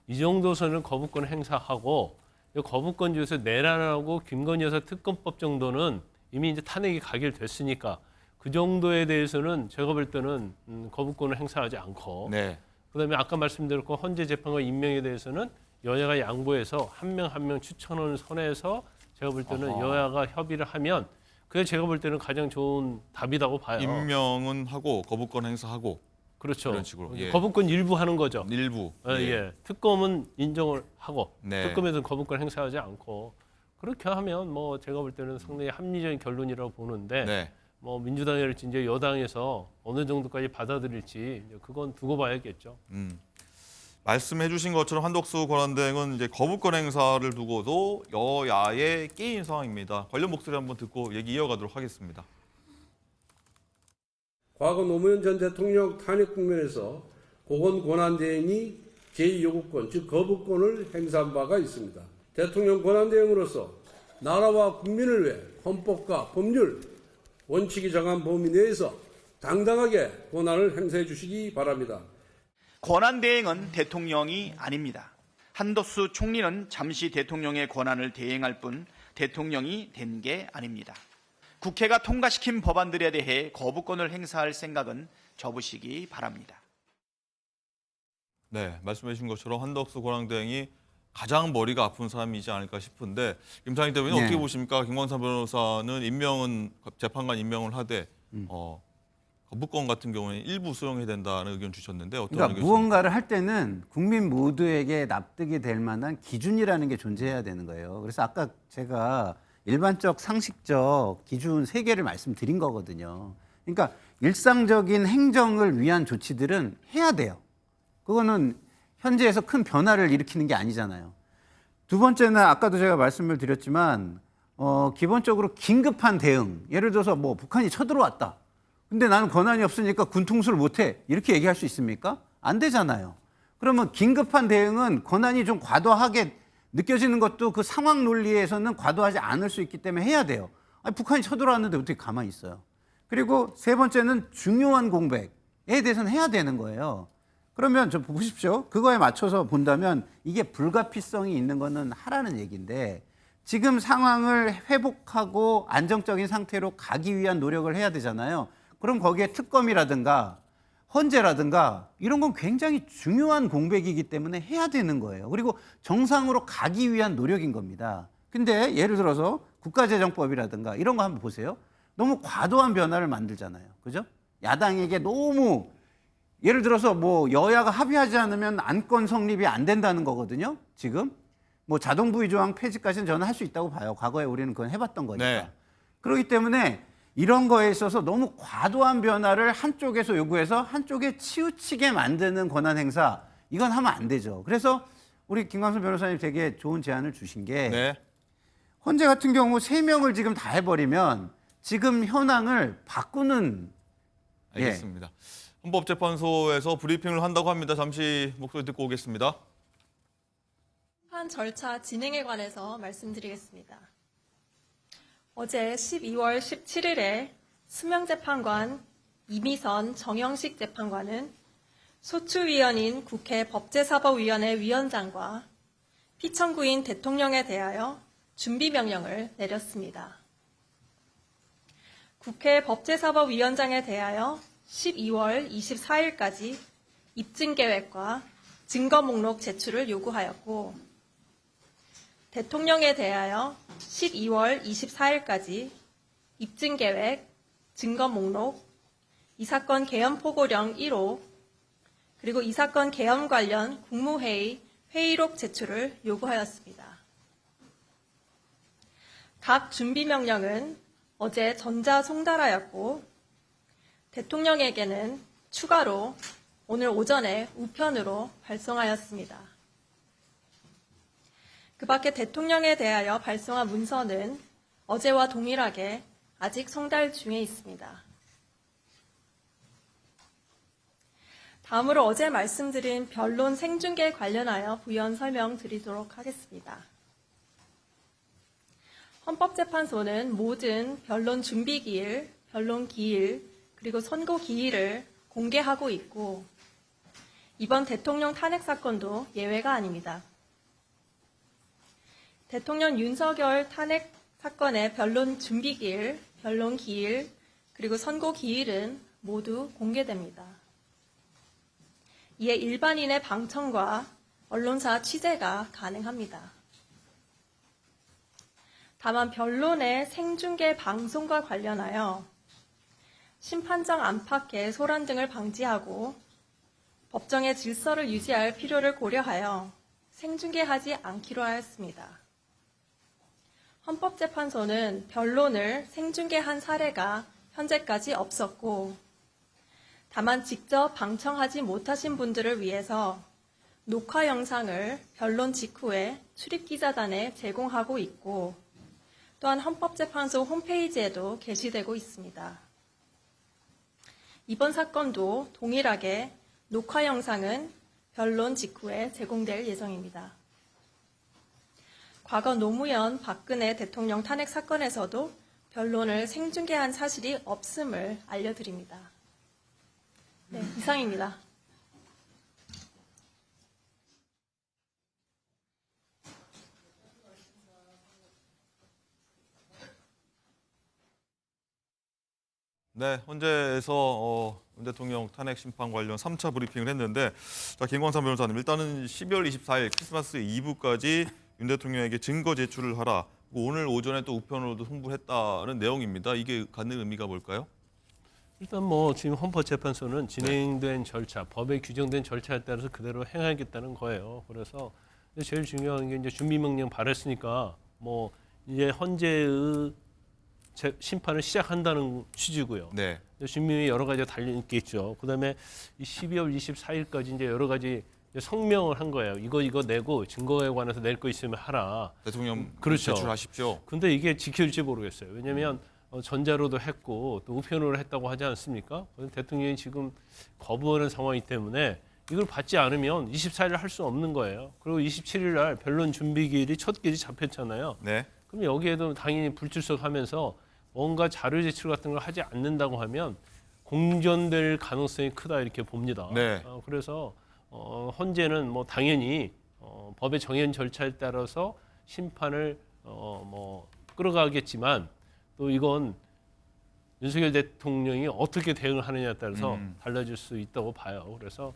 이 정도 선은 거부권 행사하고 거부권 중에서 내란하고 김건희 여사 특검법 정도는 이미 이제 탄핵이 가결됐으니까 그 정도에 대해서는 제가 볼 때는 거부권을 행사하지 않고 네. 그다음에 아까 말씀드렸고 헌재 재판관 임명에 대해서는 여야가 양보해서 한 명 한 명 추천을 선해서 제가 볼 때는 아하. 여야가 협의를 하면 그게 제가 볼 때는 가장 좋은 답이라고 봐요. 임명은 하고 거부권 행사하고 그렇죠. 그런 식으로, 예. 거부권 일부 하는 거죠. 일부. 예. 특검은 인정을 하고 네. 특검에서는 거부권 행사하지 않고 그렇게 하면 뭐 제가 볼 때는 상당히 합리적인 결론이라고 보는데 네. 뭐 민주당이랄지 이제 여당에서 어느 정도까지 받아들일지 이제 그건 두고 봐야겠죠. 말씀해주신 것처럼 한덕수 권한대행은 이제 거부권 행사를 두고도 여야에 끼인 상황입니다. 관련 목소리 한번 듣고 얘기 이어가도록 하겠습니다. 과거 노무현 전 대통령 탄핵 국면에서 고건 권한대행이 제2요구권, 즉 거부권을 행사한 바가 있습니다. 대통령 권한대행으로서 나라와 국민을 위해 헌법과 법률, 원칙이 정한 범위 내에서 당당하게 권한을 행사해 주시기 바랍니다. 권한대행은 대통령이 아닙니다. 한덕수 총리는 잠시 대통령의 권한을 대행할 뿐 대통령이 된 게 아닙니다. 국회가 통과시킨 법안들에 대해 거부권을 행사할 생각은 접으시기 바랍니다. 네, 말씀해 주신 것처럼 한덕수 권한대행이 가장 머리가 아픈 사람이지 않을까 싶은데 김상희 대변인 네. 어떻게 보십니까? 김광삼 변호사는 재판관 임명을 하되 거부권 같은 경우에 일부 수용해야 된다는 의견 주셨는데 어떤 그러니까 의견이십니까? 무언가를 할 때는 국민 모두에게 납득이 될 만한 기준이라는 게 존재해야 되는 거예요. 그래서 아까 제가 일반적 상식적 기준 3개를 말씀드린 거거든요. 그러니까 일상적인 행정을 위한 조치들은 해야 돼요. 그거는 현재에서 큰 변화를 일으키는 게 아니잖아요. 두 번째는 아까도 제가 말씀을 드렸지만 기본적으로 긴급한 대응. 예를 들어서 뭐 북한이 쳐들어왔다. 근데 나는 권한이 없으니까 군통수를 못해. 이렇게 얘기할 수 있습니까? 안 되잖아요. 그러면 긴급한 대응은 권한이 좀 과도하게 느껴지는 것도 그 상황 논리에서는 과도하지 않을 수 있기 때문에 해야 돼요. 아니, 북한이 쳐들어왔는데 어떻게 가만히 있어요. 그리고 세 번째는 중요한 공백에 대해서는 해야 되는 거예요. 그러면 좀 보십시오. 그거에 맞춰서 본다면 이게 불가피성이 있는 거는 하라는 얘기인데 지금 상황을 회복하고 안정적인 상태로 가기 위한 노력을 해야 되잖아요. 그럼 거기에 특검이라든가 헌재라든가 이런 건 굉장히 중요한 공백이기 때문에 해야 되는 거예요. 그리고 정상으로 가기 위한 노력인 겁니다. 근데 예를 들어서 국가재정법이라든가 이런 거 한번 보세요. 너무 과도한 변화를 만들잖아요. 그죠? 야당에게 너무 예를 들어서 뭐 여야가 합의하지 않으면 안건 성립이 안 된다는 거거든요. 지금 뭐 자동부의 조항 폐지까지는 저는 할 수 있다고 봐요. 과거에 우리는 그건 해봤던 거니까. 네. 그렇기 때문에 이런 거에 있어서 너무 과도한 변화를 한쪽에서 요구해서 한쪽에 치우치게 만드는 권한 행사 이건 하면 안 되죠. 그래서 우리 김광선 변호사님 되게 좋은 제안을 주신 게 네. 헌재 같은 경우 3명을 지금 다 해버리면 지금 현황을 바꾸는 알겠습니다. 헌법재판소에서 브리핑을 한다고 합니다. 잠시 목소리 듣고 오겠습니다. 재판 절차 진행에 관해서 말씀드리겠습니다. 어제 12월 17일에 수명재판관 이미선 정영식 재판관은 소추위원인 국회 법제사법위원회 위원장과 피청구인 대통령에 대하여 준비명령을 내렸습니다. 국회 법제사법위원장에 대하여 12월 24일까지 입증계획과 증거목록 제출을 요구하였고 대통령에 대하여 12월 24일까지 입증계획, 증거목록, 이 사건 개헌포고령 1호, 그리고 이 사건 개헌 관련 국무회의 회의록 제출을 요구하였습니다. 각 준비명령은 어제 전자 송달하였고 대통령에게는 추가로 오늘 오전에 우편으로 발송하였습니다. 그 밖에 대통령에 대하여 발송한 문서는 어제와 동일하게 아직 송달 중에 있습니다. 다음으로 어제 말씀드린 변론 생중계 관련하여 부연 설명드리도록 하겠습니다. 헌법재판소는 모든 변론 준비기일, 변론 기일, 그리고 선고 기일을 공개하고 있고 이번 대통령 탄핵 사건도 예외가 아닙니다. 대통령 윤석열 탄핵 사건의 변론 준비기일, 변론 기일, 그리고 선고 기일은 모두 공개됩니다. 이에 일반인의 방청과 언론사 취재가 가능합니다. 다만 변론의 생중계 방송과 관련하여 심판정 안팎의 소란 등을 방지하고 법정의 질서를 유지할 필요를 고려하여 생중계하지 않기로 하였습니다. 헌법재판소는 변론을 생중계한 사례가 현재까지 없었고 다만 직접 방청하지 못하신 분들을 위해서 녹화 영상을 변론 직후에 출입기자단에 제공하고 있고 또한 헌법재판소 홈페이지에도 게시되고 있습니다. 이번 사건도 동일하게 녹화 영상은 변론 직후에 제공될 예정입니다. 과거 노무현 박근혜 대통령 탄핵 사건에서도 변론을 생중계한 사실이 없음을 알려드립니다. 네, 이상입니다. 네, 헌재에서 윤 대통령 탄핵 심판 관련 3차 브리핑을 했는데, 자, 김광삼 변호사님, 일단은 12월 24일 크리스마스 이브까지 윤 대통령에게 증거 제출을 하라. 오늘 오전에 또 우편으로도 송부했다는 내용입니다. 이게 갖는 의미가 뭘까요? 일단 뭐 지금 헌법재판소는 진행된 절차, 법에 규정된 절차에 따라서 그대로 행하겠다는 거예요. 그래서 제일 중요한 게 이제 준비명령 발했으니까 뭐 이제 헌재의 심판을 시작한다는 취지고요. 네. 준비명이 여러 가지가 달려있겠죠. 그다음에 이 12월 24일까지 이제 여러 가지 이제 성명을 한 거예요. 이거 내고 증거에 관해서 낼 거 있으면 하라. 대통령 그렇죠. 제출하십시오. 근데 이게 지켜질지 모르겠어요. 왜냐하면 전자로도 했고 또 우편으로 했다고 하지 않습니까? 대통령이 지금 거부하는 상황이기 때문에 이걸 받지 않으면 24일 할 수 없는 거예요. 그리고 27일 날 변론 준비기일이 첫 길이 잡혔잖아요. 네. 그럼 여기에도 당연히 불출석하면서 뭔가 자료 제출 같은 걸 하지 않는다고 하면 공전될 가능성이 크다 이렇게 봅니다. 네. 그래서 헌재는 뭐 당연히 법의 정해진 절차에 따라서 심판을 뭐 끌어가겠지만 또 이건 윤석열 대통령이 어떻게 대응을 하느냐에 따라서 달라질 수 있다고 봐요. 그래서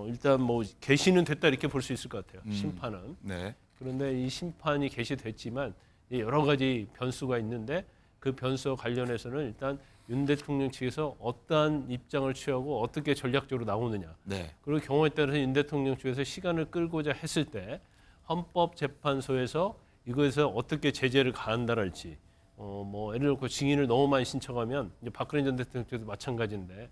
일단 뭐 개시는 됐다 이렇게 볼 수 있을 것 같아요. 심판은. 네. 그런데 이 심판이 개시됐지만 여러 가지 변수가 있는데 그 변수와 관련해서는 일단 윤 대통령 측에서 어떠한 입장을 취하고 어떻게 전략적으로 나오느냐. 네. 그리고 경우에 따라서 윤 대통령 측에서 시간을 끌고자 했을 때 헌법재판소에서 이거에서 어떻게 제재를 가한다랄지 뭐 예를 들어 증인을 너무 많이 신청하면 이제 박근혜 전 대통령 측도 마찬가지인데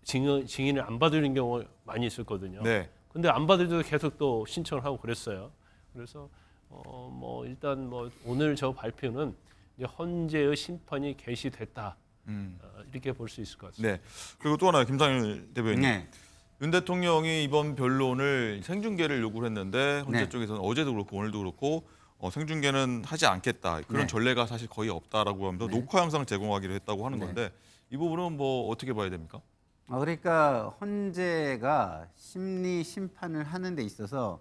증인을 안 받으는 경우가 많이 있었거든요. 네. 근데 안 받을 때도 계속 또 신청을 하고 그랬어요. 그래서 뭐 일단 뭐 오늘 저 발표는 이제 헌재의 심판이 개시됐다 이렇게 볼 수 있을 것 같습니다. 네. 그리고 또 하나 김상일 대변인. 네. 윤 대통령이 이번 변론을 생중계를 요구를 했는데 헌재 네. 쪽에서는 어제도 그렇고 오늘도 그렇고 생중계는 하지 않겠다. 그런 네. 전례가 사실 거의 없다라고 하면서 네. 녹화 영상 제공하기로 했다고 하는 네. 건데 이 부분은 뭐 어떻게 봐야 됩니까? 그러니까 헌재가 심리 심판을 하는 데 있어서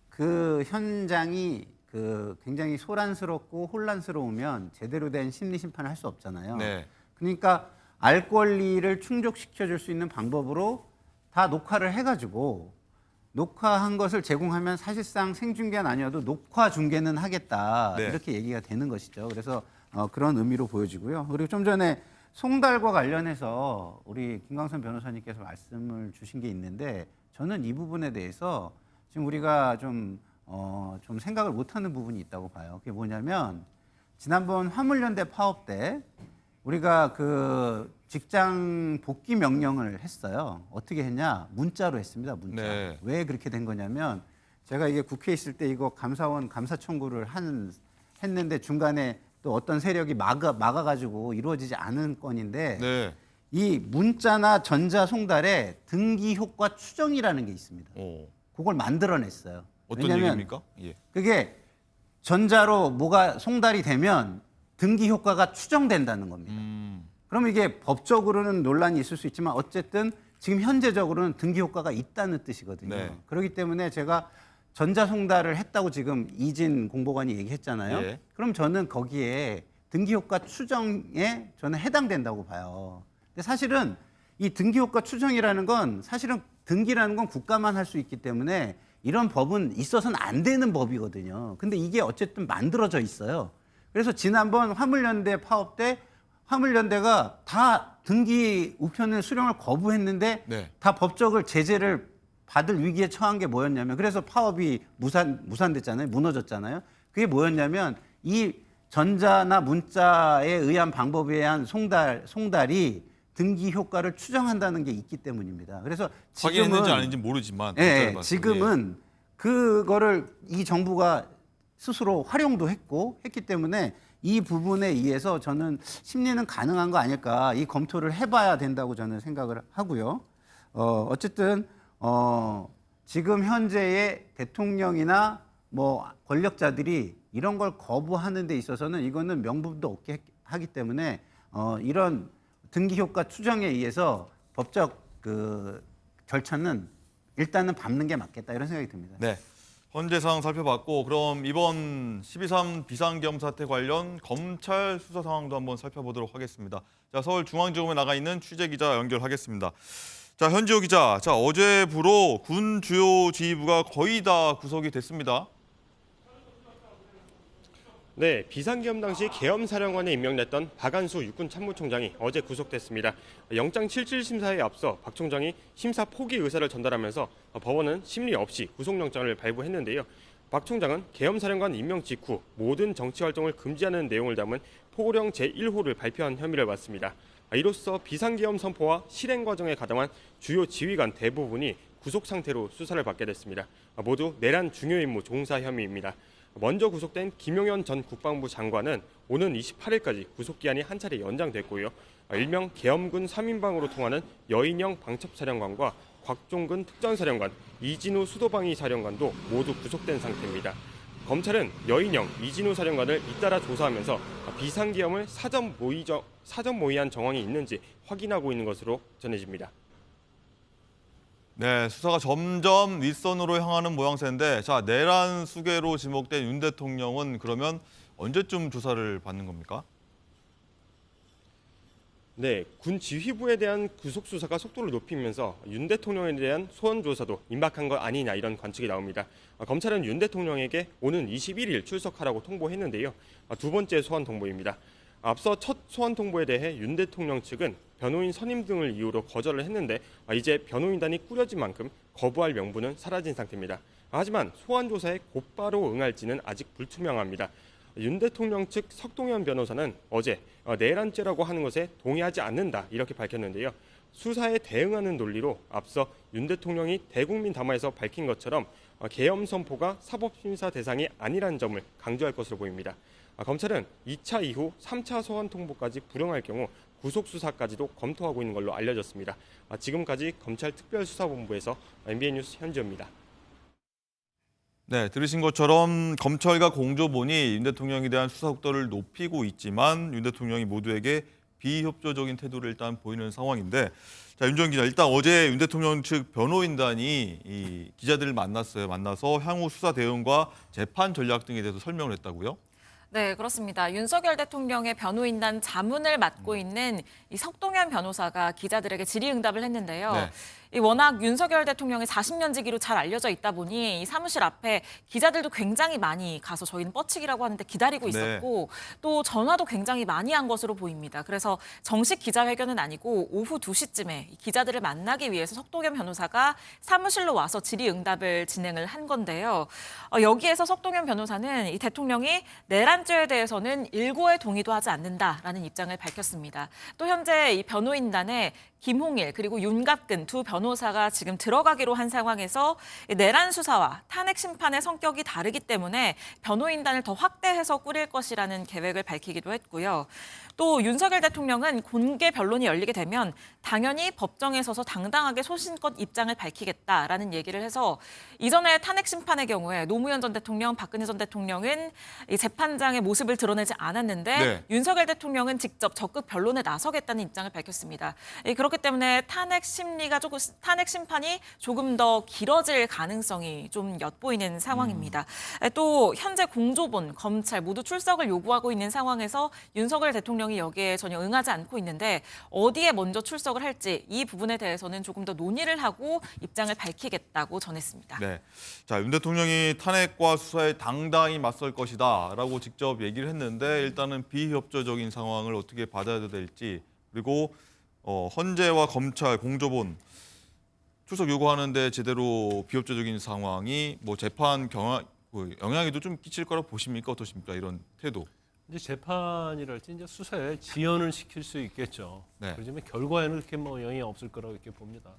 그 현장이 그 굉장히 소란스럽고 혼란스러우면 제대로 된 심리 심판을 할 수 없잖아요. 네. 그러니까 알 권리를 충족시켜 줄 수 있는 방법으로 다 녹화를 해가지고 녹화한 것을 제공하면 사실상 생중계는 아니어도 녹화 중계는 하겠다 네. 이렇게 얘기가 되는 것이죠. 그래서 그런 의미로 보여지고요. 그리고 좀 전에 송달과 관련해서 우리 김광선 변호사님께서 말씀을 주신 게 있는데 저는 이 부분에 대해서 지금 우리가 좀 생각을 못하는 부분이 있다고 봐요. 그게 뭐냐면 지난번 화물연대 파업 때 우리가 그 직장 복귀 명령을 했어요. 어떻게 했냐? 문자로 했습니다. 문자. 네. 왜 그렇게 된 거냐면 제가 이게 국회에 있을 때 이거 감사원 감사 청구를 했는데 중간에 또 어떤 세력이 막아가지고 이루어지지 않은 건인데 네. 이 문자나 전자 송달에 등기 효과 추정이라는 게 있습니다. 그걸 만들어냈어요. 어떤 왜냐면 얘기입니까? 예. 그게 전자로 뭐가 송달이 되면 등기 효과가 추정된다는 겁니다. 그럼 이게 법적으로는 논란이 있을 수 있지만 어쨌든 지금 현재적으로는 등기 효과가 있다는 뜻이거든요. 네. 그렇기 때문에 제가 전자 송달을 했다고 지금 이진 공보관이 얘기했잖아요. 예. 그럼 저는 거기에 등기 효과 추정에 저는 해당된다고 봐요. 근데 사실은 이 등기 효과 추정이라는 건 사실은 등기라는 건 국가만 할 수 있기 때문에 이런 법은 있어서는 안 되는 법이거든요. 근데 이게 어쨌든 만들어져 있어요. 그래서 지난번 화물연대 파업 때 화물연대가 다 등기 우편을 수령을 거부했는데 네. 다 법적을 제재를 받을 위기에 처한 게 뭐였냐면 그래서 파업이 무산됐잖아요. 무너졌잖아요. 그게 뭐였냐면 이 전자나 문자에 의한 방법에 의한 송달이 등기 효과를 추정한다는 게 있기 때문입니다. 그래서 지금은 확인했는지 아닌지 모르지만 지금은 그거를 이 정부가 스스로 활용도 했기 때문에 이 부분에 의해서 저는 심리는 가능한 거 아닐까 이 검토를 해봐야 된다고 저는 생각을 하고요. 어쨌든 지금 현재의 대통령이나 뭐 권력자들이 이런 걸 거부하는 데 있어서는 이거는 명분도 없게 하기 때문에 이런 등기 효과 추정에 의해서 법적 그 절차는 일단은 밟는 게 맞겠다 이런 생각이 듭니다. 네. 현재 상황 살펴봤고 그럼 이번 12.3 비상계엄 사태 관련 검찰 수사 상황도 한번 살펴보도록 하겠습니다. 자, 서울중앙지검에 나가 있는 취재기자 연결하겠습니다. 자, 현지호 기자, 자, 어제부로 군 주요 지휘부가 거의 다 구속이 됐습니다. 네, 비상계엄 당시 계엄사령관에 임명됐던 박안수 육군 참모총장이 어제 구속됐습니다. 영장 7질 심사에 앞서 박 총장이 심사 포기 의사를 전달하면서 법원은 심리 없이 구속영장을 발부했는데요. 박 총장은 계엄사령관 임명 직후 모든 정치활동을 금지하는 내용을 담은 포고령 제1호를 발표한 혐의를 받습니다. 이로써 비상계엄 선포와 실행 과정에 가담한 주요 지휘관 대부분이 구속 상태로 수사를 받게 됐습니다. 모두 내란 중요 임무 종사 혐의입니다. 먼저 구속된 김용현 전 국방부 장관은 오는 28일까지 구속기한이 한 차례 연장됐고요. 일명 계엄군 3인방으로 통하는 여인영 방첩사령관과 곽종근 특전사령관, 이진우 수도방위 사령관도 모두 구속된 상태입니다. 검찰은 여인영, 이진우 사령관을 잇따라 조사하면서 비상계엄을 사전 모의한 정황이 있는지 확인하고 있는 것으로 전해집니다. 네, 수사가 점점 윗선으로 향하는 모양새인데, 자, 내란 수괴로 지목된 윤 대통령은 그러면 언제쯤 조사를 받는 겁니까? 네, 군 지휘부에 대한 구속 수사가 속도를 높이면서 윤 대통령에 대한 소환 조사도 임박한 것 아니냐 이런 관측이 나옵니다. 검찰은 윤 대통령에게 오는 21일 출석하라고 통보했는데요. 두 번째 소환 통보입니다. 앞서 첫 소환 통보에 대해 윤 대통령 측은 변호인 선임 등을 이유로 거절을 했는데 이제 변호인단이 꾸려진 만큼 거부할 명분은 사라진 상태입니다. 하지만 소환 조사에 곧바로 응할지는 아직 불투명합니다. 윤 대통령 측 석동현 변호사는 어제 내란죄라고 하는 것에 동의하지 않는다 이렇게 밝혔는데요. 수사에 대응하는 논리로 앞서 윤 대통령이 대국민 담화에서 밝힌 것처럼 계엄 선포가 사법심사 대상이 아니라는 점을 강조할 것으로 보입니다. 검찰은 2차 이후 3차 소환 통보까지 불응할 경우 구속 수사까지도 검토하고 있는 걸로 알려졌습니다. 지금까지 검찰특별수사본부에서 MBN 뉴스 현지호입니다. 네, 들으신 것처럼 검찰과 공조본이 윤 대통령에 대한 수사 속도를 높이고 있지만 윤 대통령이 모두에게 비협조적인 태도를 일단 보이는 상황인데, 자, 윤정 기자, 일단 어제 윤 대통령 측 변호인단이 이 기자들을 만났어요. 만나서 향후 수사 대응과 재판 전략 등에 대해서 설명을 했다고요? 네, 그렇습니다. 윤석열 대통령의 변호인단 자문을 맡고 있는 이 석동현 변호사가 기자들에게 질의응답을 했는데요. 네. 이 워낙 윤석열 대통령의 40년 지기로 잘 알려져 있다 보니 이 사무실 앞에 기자들도 굉장히 많이 가서 저희는 뻗치기라고 하는데 기다리고 있었고 또 전화도 굉장히 많이 한 것으로 보입니다. 그래서 정식 기자회견은 아니고 오후 2시쯤에 기자들을 만나기 위해서 석동현 변호사가 사무실로 와서 질의응답을 진행을 한 건데요. 여기에서 석동현 변호사는 이 대통령이 내란죄에 대해서는 일고의 동의도 하지 않는다라는 입장을 밝혔습니다. 또 현재 이 변호인단에 김홍일 그리고 윤갑근 두 변호사가 지금 들어가기로 한 상황에서 내란 수사와 탄핵 심판의 성격이 다르기 때문에 변호인단을 더 확대해서 꾸릴 것이라는 계획을 밝히기도 했고요. 또 윤석열 대통령은 공개 변론이 열리게 되면 당연히 법정에 서서 당당하게 소신껏 입장을 밝히겠다라는 얘기를 해서 이전에 탄핵 심판의 경우에 노무현 전 대통령, 박근혜 전 대통령은 이 재판장의 모습을 드러내지 않았는데 윤석열 대통령은 직접 적극 변론에 나서겠다는 입장을 밝혔습니다. 그렇기 때문에 탄핵 심판이 조금 더 길어질 가능성이 좀 엿보이는 상황입니다. 또 현재 공조본, 검찰 모두 출석을 요구하고 있는 상황에서 윤석열 대통령이 여기에 전혀 응하지 않고 있는데 어디에 먼저 출석을 할지 이 부분에 대해서는 조금 더 논의를 하고 입장을 밝히겠다고 전했습니다. 네, 자, 윤 대통령이 탄핵과 수사에 당당히 맞설 것이다라고 직접 얘기를 했는데 일단은 비협조적인 상황을 어떻게 받아야 될지 그리고 헌재와 검찰, 공조본 출석 요구하는데 제대로 비협조적인 상황이 뭐 재판 영향에도 좀 끼칠 거라고 보십니까? 어떠십니까? 이런 태도. 이제 재판이랄지 이제 수사에 지연을 시킬 수 있겠죠. 네. 그렇지만 결과에는 그렇게 뭐 영향이 없을 거라고 이렇게 봅니다.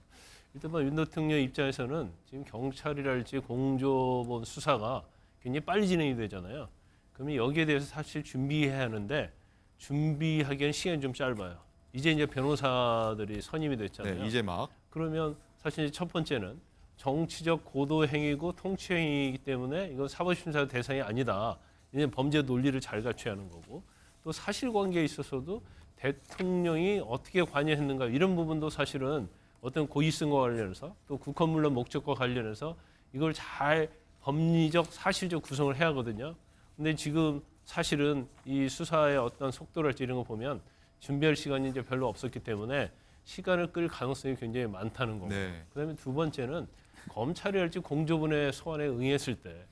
일단 윤 대통령 입장에서는 지금 경찰이랄지 공조본 수사가 굉장히 빨리 진행이 되잖아요. 그러면 여기에 대해서 사실 준비해야 하는데 준비하기엔 시간이 좀 짧아요. 이제 변호사들이 선임이 됐잖아요. 네, 이제 막. 그러면 사실 첫 번째는 정치적 고도 행위고 통치 행위이기 때문에 이건 사법심사 대상이 아니다. 이제 범죄 논리를 잘 갖춰야 하는 거고 또 사실관계에 있어서도 대통령이 어떻게 관여했는가 이런 부분도 사실은 어떤 고의성과 관련해서 또 국헌문란 목적과 관련해서 이걸 잘 법리적 사실적 구성을 해야 하거든요. 근데 지금 사실은 이 수사의 어떤 속도랄지 이런 거 보면 준비할 시간이 이제 별로 없었기 때문에 시간을 끌 가능성이 굉장히 많다는 거고. 네. 그다음에 두 번째는 검찰이 할지 공조분의 소환에 응했을 때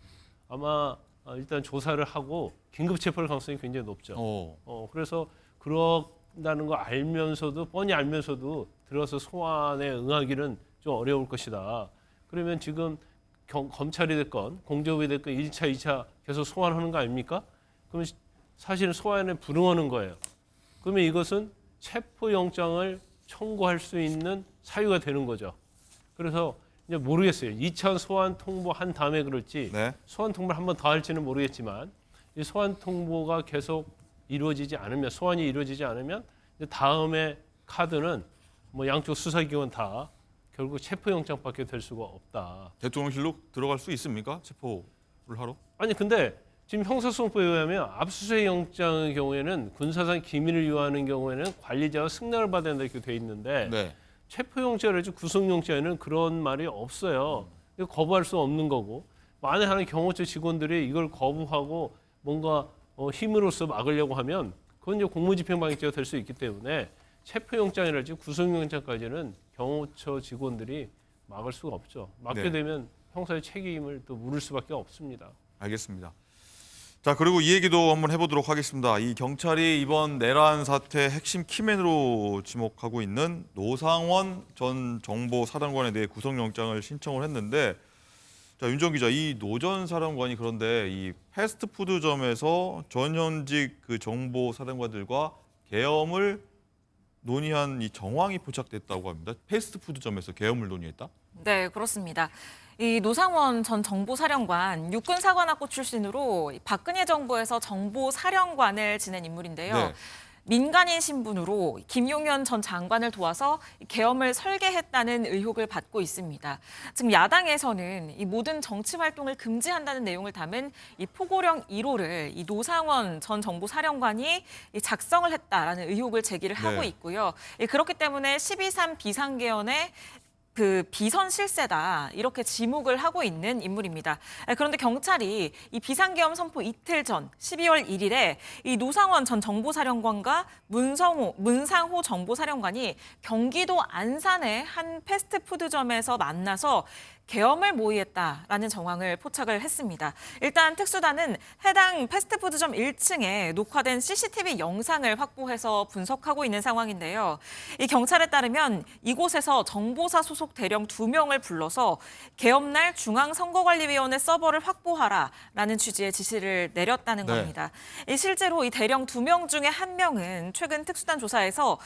아마 일단 조사를 하고 긴급 체포할 가능성이 굉장히 높죠. 그래서 그런다는 거 알면서도 뻔히 알면서도 들어서 소환에 응하기는 좀 어려울 것이다. 그러면 지금 검찰이 됐건 공조부이 됐건 1차, 2차 계속 소환하는 거 아닙니까? 그러면 사실은 소환에 불응하는 거예요. 그러면 이것은 체포영장을 청구할 수 있는 사유가 되는 거죠. 그래서 이제 모르겠어요. 2차 소환 통보한 다음에 그럴지 네. 소환 통보를 한 번 더 할지는 모르겠지만 이 소환 통보가 계속 이루어지지 않으면 소환이 이루어지지 않으면 이제 다음에 카드는 뭐 양쪽 수사기관 다 결국 체포영장밖에 될 수가 없다. 대통령실로 들어갈 수 있습니까? 체포를 하러? 아니 근데 지금 형사소송법에 의하면 압수수색 영장의 경우에는 군사상 기밀을 유효하는 경우에는 관리자가 승낙을 받아야 된다 이렇게 돼 있는데 네. 체포영장이라든지 구속영장에는 그런 말이 없어요. 이거 거부할 수 없는 거고 만에 하나 경호처 직원들이 이걸 거부하고 뭔가 힘으로써 막으려고 하면 그건 이제 공무집행방해죄가 될 수 있기 때문에 체포영장이랄지 구속영장까지는 경호처 직원들이 막을 수가 없죠. 막게 네. 되면 형사의 책임을 또 물을 수밖에 없습니다. 알겠습니다. 자, 그리고 이 얘기도 한번 해보도록 하겠습니다. 이 경찰이 이번 내란 사태 핵심 키맨으로 지목하고 있는 노상원 전 정보사령관에 대해 구속영장을 신청을 했는데, 자, 윤정 기자, 이 노 전 사령관이 그런데 이 패스트푸드점에서 전현직 그 정보사령관들과 계엄을 논의한 이 정황이 포착됐다고 합니다. 패스트푸드점에서 계엄을 논의했다? 네, 그렇습니다. 이 노상원 전 정보사령관 육군사관학교 출신으로 박근혜 정부에서 정보사령관을 지낸 인물인데요. 네. 민간인 신분으로 김용현 전 장관을 도와서 계엄을 설계했다는 의혹을 받고 있습니다. 지금 야당에서는 이 모든 정치 활동을 금지한다는 내용을 담은 이 포고령 1호를 이 노상원 전 정보사령관이 작성을 했다라는 의혹을 제기를 하고 네. 있고요. 그렇기 때문에 12.3 비상계엄의 그 비선 실세다 이렇게 지목을 하고 있는 인물입니다. 그런데 경찰이 이 비상계엄 선포 이틀 전 12월 1일에 이 노상원 전 정보사령관과 문상호 정보사령관이 경기도 안산의 한 패스트푸드점에서 만나서 계엄을 모의했다라는 정황을 포착을 했습니다. 일단 특수단은 해당 패스트푸드점 1층에 녹화된 CCTV 영상을 확보해서 분석하고 있는 상황인데요. 이 경찰에 따르면 이곳에서 정보사 소속 대령 2명을 불러서 계엄날 중앙선거관리위원회 서버를 확보하라라는 취지의 지시를 내렸다는 네. 겁니다. 실제로 이 대령 2명 중에 1명은 최근 특수단 조사에서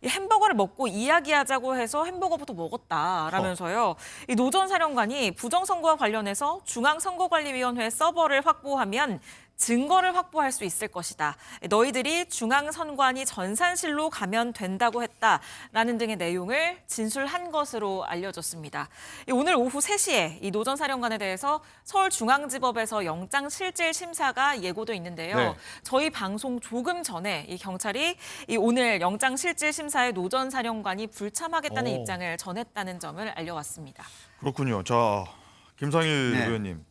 이 햄버거를 먹고 이야기하자고 해서 햄버거부터 먹었다라면서요. 이 노 전 사령관이 부정선거와 관련해서 중앙선거관리위원회 서버를 확보하면 증거를 확보할 수 있을 것이다. 너희들이 중앙선관위 전산실로 가면 된다고 했다라는 등의 내용을 진술한 것으로 알려졌습니다. 오늘 오후 3시에 이 노 전 사령관에 대해서 서울중앙지법에서 영장실질 심사가 예고돼 있는데요. 네. 저희 방송 조금 전에 이 경찰이 이 오늘 영장실질 심사에 노 전 사령관이 불참하겠다는 입장을 전했다는 점을 알려왔습니다. 그렇군요. 자, 김상일 네. 의원님.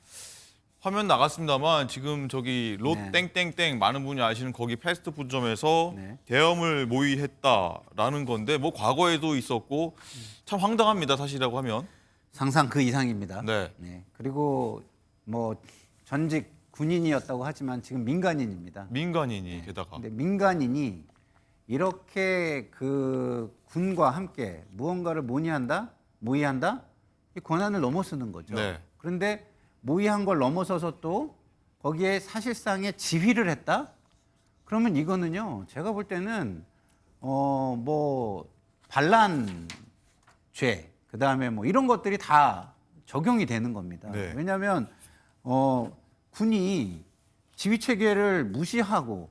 화면 나갔습니다만 지금 저기 롯 네. 땡땡땡 많은 분이 아시는 거기 패스트푸드점에서 네. 계엄을 모의했다라는 건데 뭐 과거에도 있었고 참 황당합니다. 사실이라고 하면. 상상 그 이상입니다. 네. 그리고 뭐 전직 군인이었다고 하지만 지금 민간인입니다. 민간인이 게다가. 근데 민간인이 이렇게 그 군과 함께 무언가를 모의한다? 이 권한을 넘어서는 거죠. 네. 그런데 모의한 걸 넘어서서 또 거기에 사실상의 지휘를 했다? 그러면 이거는요, 제가 볼 때는 뭐 반란죄, 그다음에 뭐 이런 것들이 다 적용이 되는 겁니다. 네. 왜냐하면 군이 지휘 체계를 무시하고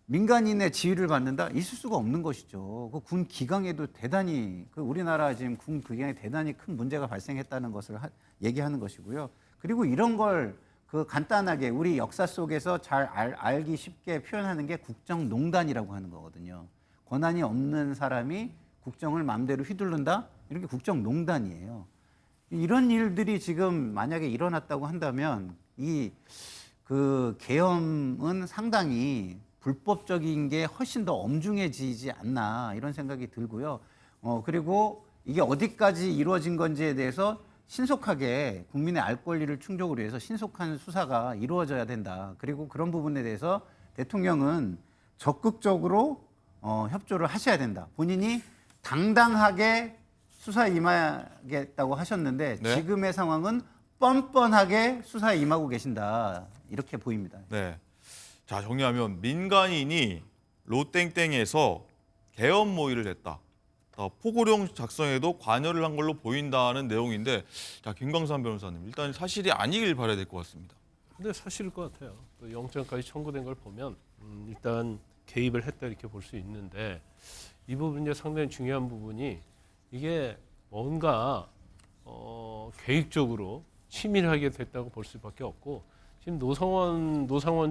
민간인의 지휘를 받는다? 있을 수가 없는 것이죠. 그 군 기강에도 대단히 우리나라 지금 군 기강에 대단히 큰 문제가 발생했다는 것을 얘기하는 것이고요. 그리고 이런 걸 그 간단하게 우리 역사 속에서 잘 알기 쉽게 표현하는 게 국정농단이라고 하는 거거든요. 권한이 없는 사람이 국정을 마음대로 휘두른다? 이런 게 국정농단이에요. 이런 일들이 지금 만약에 일어났다고 한다면 그 계엄은 상당히 불법적인 게 훨씬 더 엄중해지지 않나 이런 생각이 들고요. 그리고 이게 어디까지 이루어진 건지에 대해서 신속하게 국민의 알 권리를 충족을 위해서 신속한 수사가 이루어져야 된다. 그리고 그런 부분에 대해서 대통령은 적극적으로 협조를 하셔야 된다. 본인이 당당하게 수사에 임하겠다고 하셨는데 네. 지금의 상황은 뻔뻔하게 수사에 임하고 계신다. 이렇게 보입니다. 네. 자, 정리하면 민간인이 로땡땡에서 계엄 모의를 했다. 포고령 작성에도 관여를 한 걸로 보인다는 내용인데, 자, 김광삼 변호사님, 일단 사실이 아니길 바라야 될 것 같습니다. 근데 사실일 것 같아요. 또 영장까지 청구된 걸 보면 일단 개입을 했다 이렇게 볼 수 있는데 이 부분이 이제 상당히 중요한 부분이 이게 뭔가 계획적으로 치밀하게 됐다고 볼 수밖에 없고 지금 노상원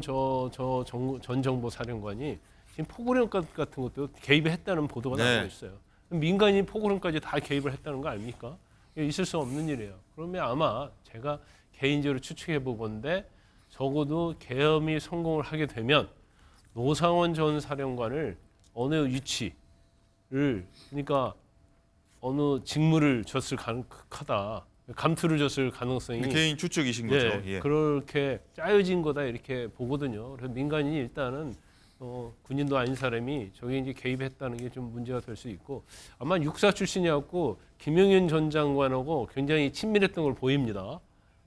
전 정보사령관이 지금 포고령까지 같은 것도 개입을 했다는 보도가 네. 나오고 있어요. 민간인 포고령까지 다 개입을 했다는 거 아닙니까? 이게 있을 수 없는 일이에요. 그러면 아마 제가 개인적으로 추측해 보건데 적어도 계엄이 성공을 하게 되면 노상원 전 사령관을 어느 위치를 그러니까 어느 직무를 줬을 가능하다. 감투를 줬을 가능성이 개인 추측이신 거죠. 예, 예. 그렇게 짜여진 거다 이렇게 보거든요. 그래서 민간인이 일단은 군인도 아닌 사람이 저게 이제 개입했다는 게 좀 문제가 될 수 있고 아마 육사 출신이었고 김용현 전 장관하고 굉장히 친밀했던 걸 보입니다.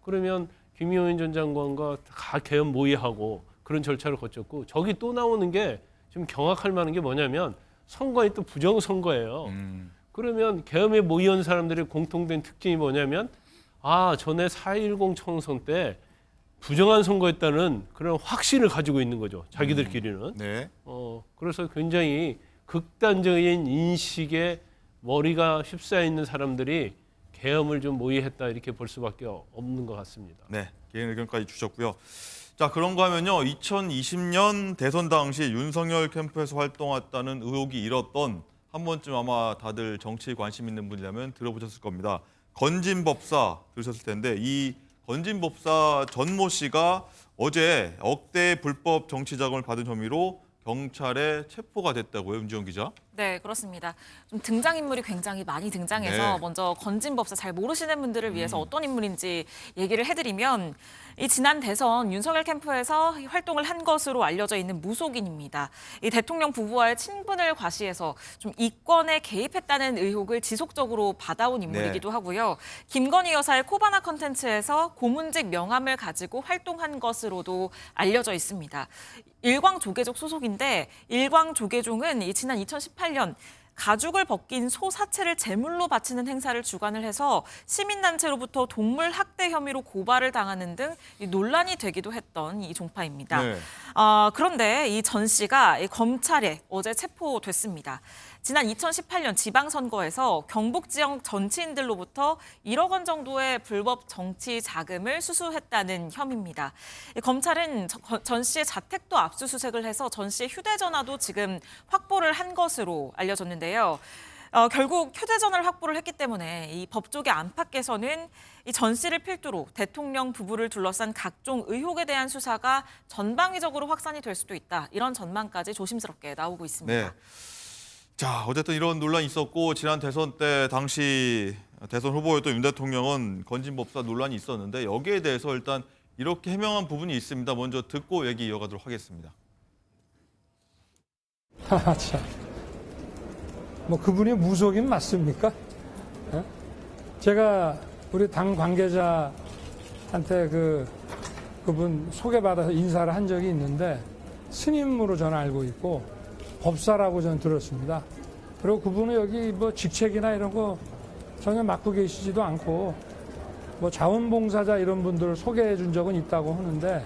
그러면 김용현 전 장관과 다 계엄 모의하고 그런 절차를 거쳤고 저기 또 나오는 게 좀 경악할 만한 게 뭐냐면 선관위 또 부정선거예요. 그러면 계엄에 모의한 사람들의 공통된 특징이 뭐냐면 전에 4.10 총선 때 부정한 선거였다는 그런 확신을 가지고 있는 거죠. 자기들끼리는. 네. 그래서 굉장히 극단적인 인식에 머리가 휩싸여 있는 사람들이 계엄을 좀 모의했다 이렇게 볼 수밖에 없는 것 같습니다. 네, 개인 의견까지 주셨고요. 자, 그런가 하면요. 2020년 대선 당시 윤석열 캠프에서 활동했다는 의혹이 일었던 한 번쯤 아마 다들 정치에 관심 있는 분이라면 들어보셨을 겁니다. 건진법사 들으셨을 텐데 이 건진법사 전모 씨가 어제 억대 불법 정치 자금을 받은 혐의로 경찰에 체포가 됐다고요, 윤지원 기자? 네, 그렇습니다. 좀 등장인물이 굉장히 많이 등장해서 네. 먼저 건진법사 잘 모르시는 분들을 위해서 어떤 인물인지 얘기를 해드리면 이 지난 대선 윤석열 캠프에서 활동을 한 것으로 알려져 있는 무속인입니다. 이 대통령 부부와의 친분을 과시해서 좀 이권에 개입했다는 의혹을 지속적으로 받아온 인물이기도 하고요. 김건희 여사의 코바나 컨텐츠에서 고문직 명함을 가지고 활동한 것으로도 알려져 있습니다. 일광조계종 소속인데 일광조계종은 이 지난 2018년 가죽을 벗긴 소 사체를 제물로 바치는 행사를 주관을 해서 시민단체로부터 동물 학대 혐의로 고발을 당하는 등 논란이 되기도 했던 이 종파입니다. 네. 그런데 이 전 씨가 검찰에 어제 체포됐습니다. 지난 2018년 지방선거에서 경북 지역 정치인들로부터 1억 원 정도의 불법 정치 자금을 수수했다는 혐의입니다. 검찰은 전 씨의 자택도 압수수색을 해서 전 씨의 휴대전화도 지금 확보를 한 것으로 알려졌는데요. 결국 휴대전화를 확보를 했기 때문에 이 법조계 안팎에서는 이 전 씨를 필두로 대통령 부부를 둘러싼 각종 의혹에 대한 수사가 전방위적으로 확산이 될 수도 있다. 이런 전망까지 조심스럽게 나오고 있습니다. 네. 자, 어쨌든 이런 논란이 있었고 지난 대선 때 당시 대선 후보였던 윤 대통령은 건진법사 논란이 있었는데 여기에 대해서 일단 이렇게 해명한 부분이 있습니다. 먼저 듣고 얘기 이어가도록 하겠습니다. 참. 뭐 그분이 무속인 맞습니까? 예? 제가 우리 당 관계자한테 그분 소개받아서 인사를 한 적이 있는데 스님으로 저는 알고 있고 법사라고 저는 들었습니다. 그리고 그분은 여기 뭐 직책이나 이런 거 전혀 맡고 계시지도 않고 뭐 자원봉사자 이런 분들을 소개해 준 적은 있다고 하는데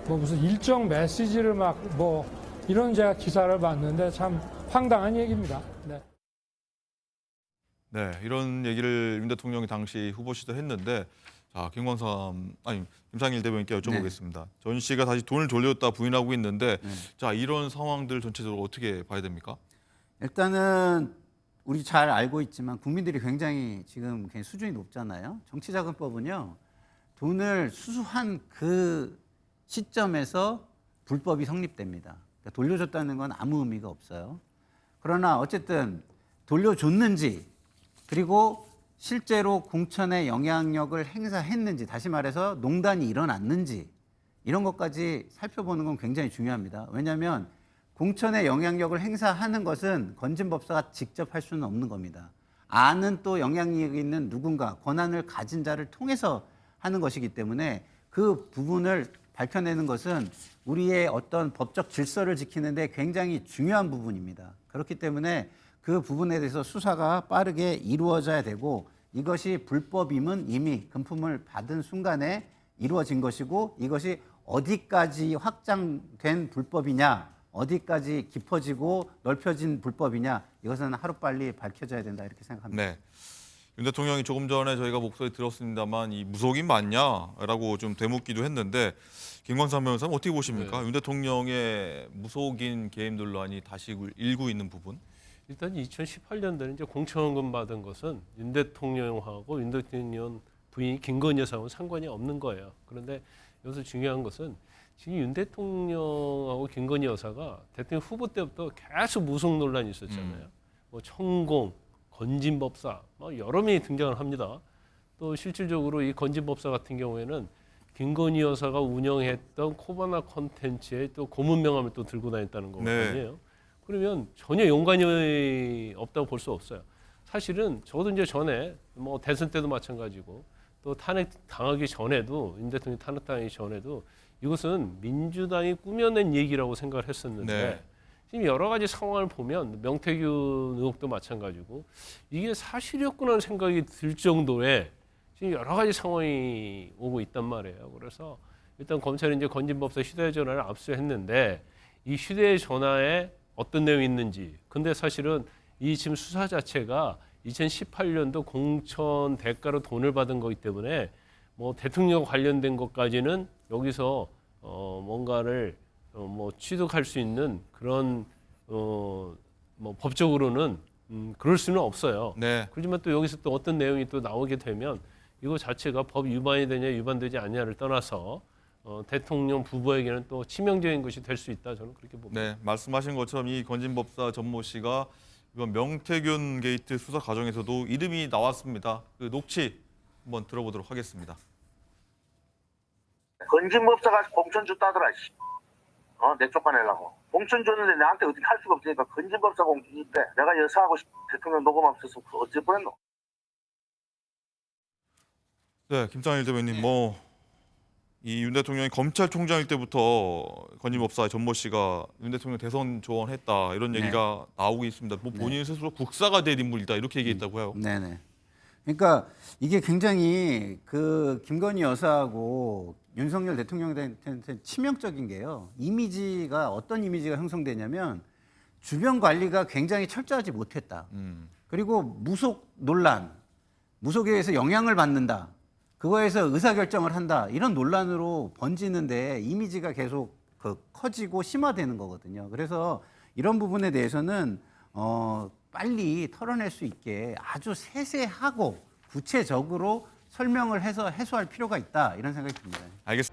뭐 무슨 일정 메시지를 막 뭐 이런 제가 기사를 봤는데 참 황당한 얘기입니다. 네. 네, 이런 얘기를 윤 대통령이 당시 후보 시절 했는데 자, 김상일 대변인께 여쭤보겠습니다. 전 씨가 다시 돈을 돌렸다 부인하고 있는데 자, 이런 상황들 전체적으로 어떻게 봐야 됩니까? 일단은 우리 잘 알고 있지만 국민들이 굉장히 지금 굉장히 수준이 높잖아요. 정치자금법은요. 돈을 수수한 그 시점에서 불법이 성립됩니다. 그러니까 돌려줬다는 건 아무 의미가 없어요. 그러나 어쨌든 돌려줬는지 그리고 실제로 공천에 영향력을 행사했는지 다시 말해서 농단이 일어났는지 이런 것까지 살펴보는 건 굉장히 중요합니다. 왜냐하면 공천에 영향력을 행사하는 것은 건진법사가 직접 할 수는 없는 겁니다. 아는 또 영향력이 있는 누군가, 권한을 가진 자를 통해서 하는 것이기 때문에 그 부분을 밝혀내는 것은 우리의 어떤 법적 질서를 지키는 데 굉장히 중요한 부분입니다. 그렇기 때문에 그 부분에 대해서 수사가 빠르게 이루어져야 되고 이것이 불법임은 이미 금품을 받은 순간에 이루어진 것이고 이것이 어디까지 확장된 불법이냐, 어디까지 깊어지고 넓혀진 불법이냐 이것은 하루빨리 밝혀져야 된다 이렇게 생각합니다. 네. 윤 대통령이 조금 전에 저희가 목소리 들었습니다만 이 무속인 맞냐라고 좀 되묻기도 했는데 김광삼 변호사님 어떻게 보십니까? 윤 대통령의 무속인 개입 논란이 다시 일고 있는 부분? 일단 2018년도에 이제 공천금 받은 것은 윤 대통령하고 윤 대통령 부인 김건희 여사하고는 상관이 없는 거예요. 그런데 여기서 중요한 것은 지금 윤 대통령하고 김건희 여사가 대통령 후보 때부터 계속 무속 논란이 있었잖아요. 뭐 천공, 건진법사, 뭐 여러 명이 등장을 합니다. 또 실질적으로 이 건진법사 같은 경우에는 김건희 여사가 운영했던 코바나 콘텐츠에 또 고문 명함을 또 들고 다녔다는 거거든요. 그러면 전혀 연관이 없다고 볼 수 없어요. 사실은 저도 이제 전에 뭐 대선 때도 마찬가지고 또 탄핵 당하기 전에도 윤 대통령 탄핵 당하기 전에도 이것은 민주당이 꾸며낸 얘기라고 생각을 했었는데 지금 여러 가지 상황을 보면 명태균 의혹도 마찬가지고 이게 사실이었구나 생각이 들 정도의 지금 여러 가지 상황이 오고 있단 말이에요. 그래서 일단 검찰이 이제 건진법사 휴대전화를 압수했는데 이 휴대전화에 어떤 내용이 있는지. 근데 사실은 이 지금 수사 자체가 2018년도 공천 대가로 돈을 받은 거기 때문에 뭐 대통령 관련된 것까지는 여기서 뭔가를 뭐 취득할 수 있는 그런 뭐 법적으로는 그럴 수는 없어요. 그렇지만 또 여기서 또 어떤 내용이 또 나오게 되면 이거 자체가 법 위반이 되냐 위반되지 않냐를 떠나서 대통령 부부에게는 또 치명적인 것이 될 수 있다 저는 그렇게 봅니다. 네, 말씀하신 것처럼 이 건진법사 전모 씨가 이번 명태균 게이트 수사 과정에서도 이름이 나왔습니다. 그 녹취 한번 들어보도록 하겠습니다. 건진법사가 공천 줬다더라. 내 쫓아내려고. 공천 줬는데 나한테 어떻게 할 수가 없으니까 건진법사 공천 줬대. 내가 여사하고 대통령 녹음 없어서 어찌 보냈노? 네, 김상일 대변인 뭐 이 윤 대통령이 검찰총장일 때부터 건진법사의 전모 씨가 윤 대통령 대선 조언했다 이런 얘기가 나오고 있습니다. 뭐 본인 스스로 국사가 된 인물이다 이렇게 얘기했다고요. 네네. 그러니까 이게 굉장히 그 김건희 여사하고 윤석열 대통령한테 치명적인 게요. 이미지가 어떤 이미지가 형성되냐면 주변 관리가 굉장히 철저하지 못했다. 그리고 무속 논란, 무속에 의해서 영향을 받는다. 그거에서 의사결정을 한다. 이런 논란으로 번지는데 이미지가 계속 커지고 심화되는 거거든요. 그래서 이런 부분에 대해서는 빨리 털어낼 수 있게 아주 세세하고 구체적으로 설명을 해서 해소할 필요가 있다. 이런 생각이 듭니다. 알겠습니다.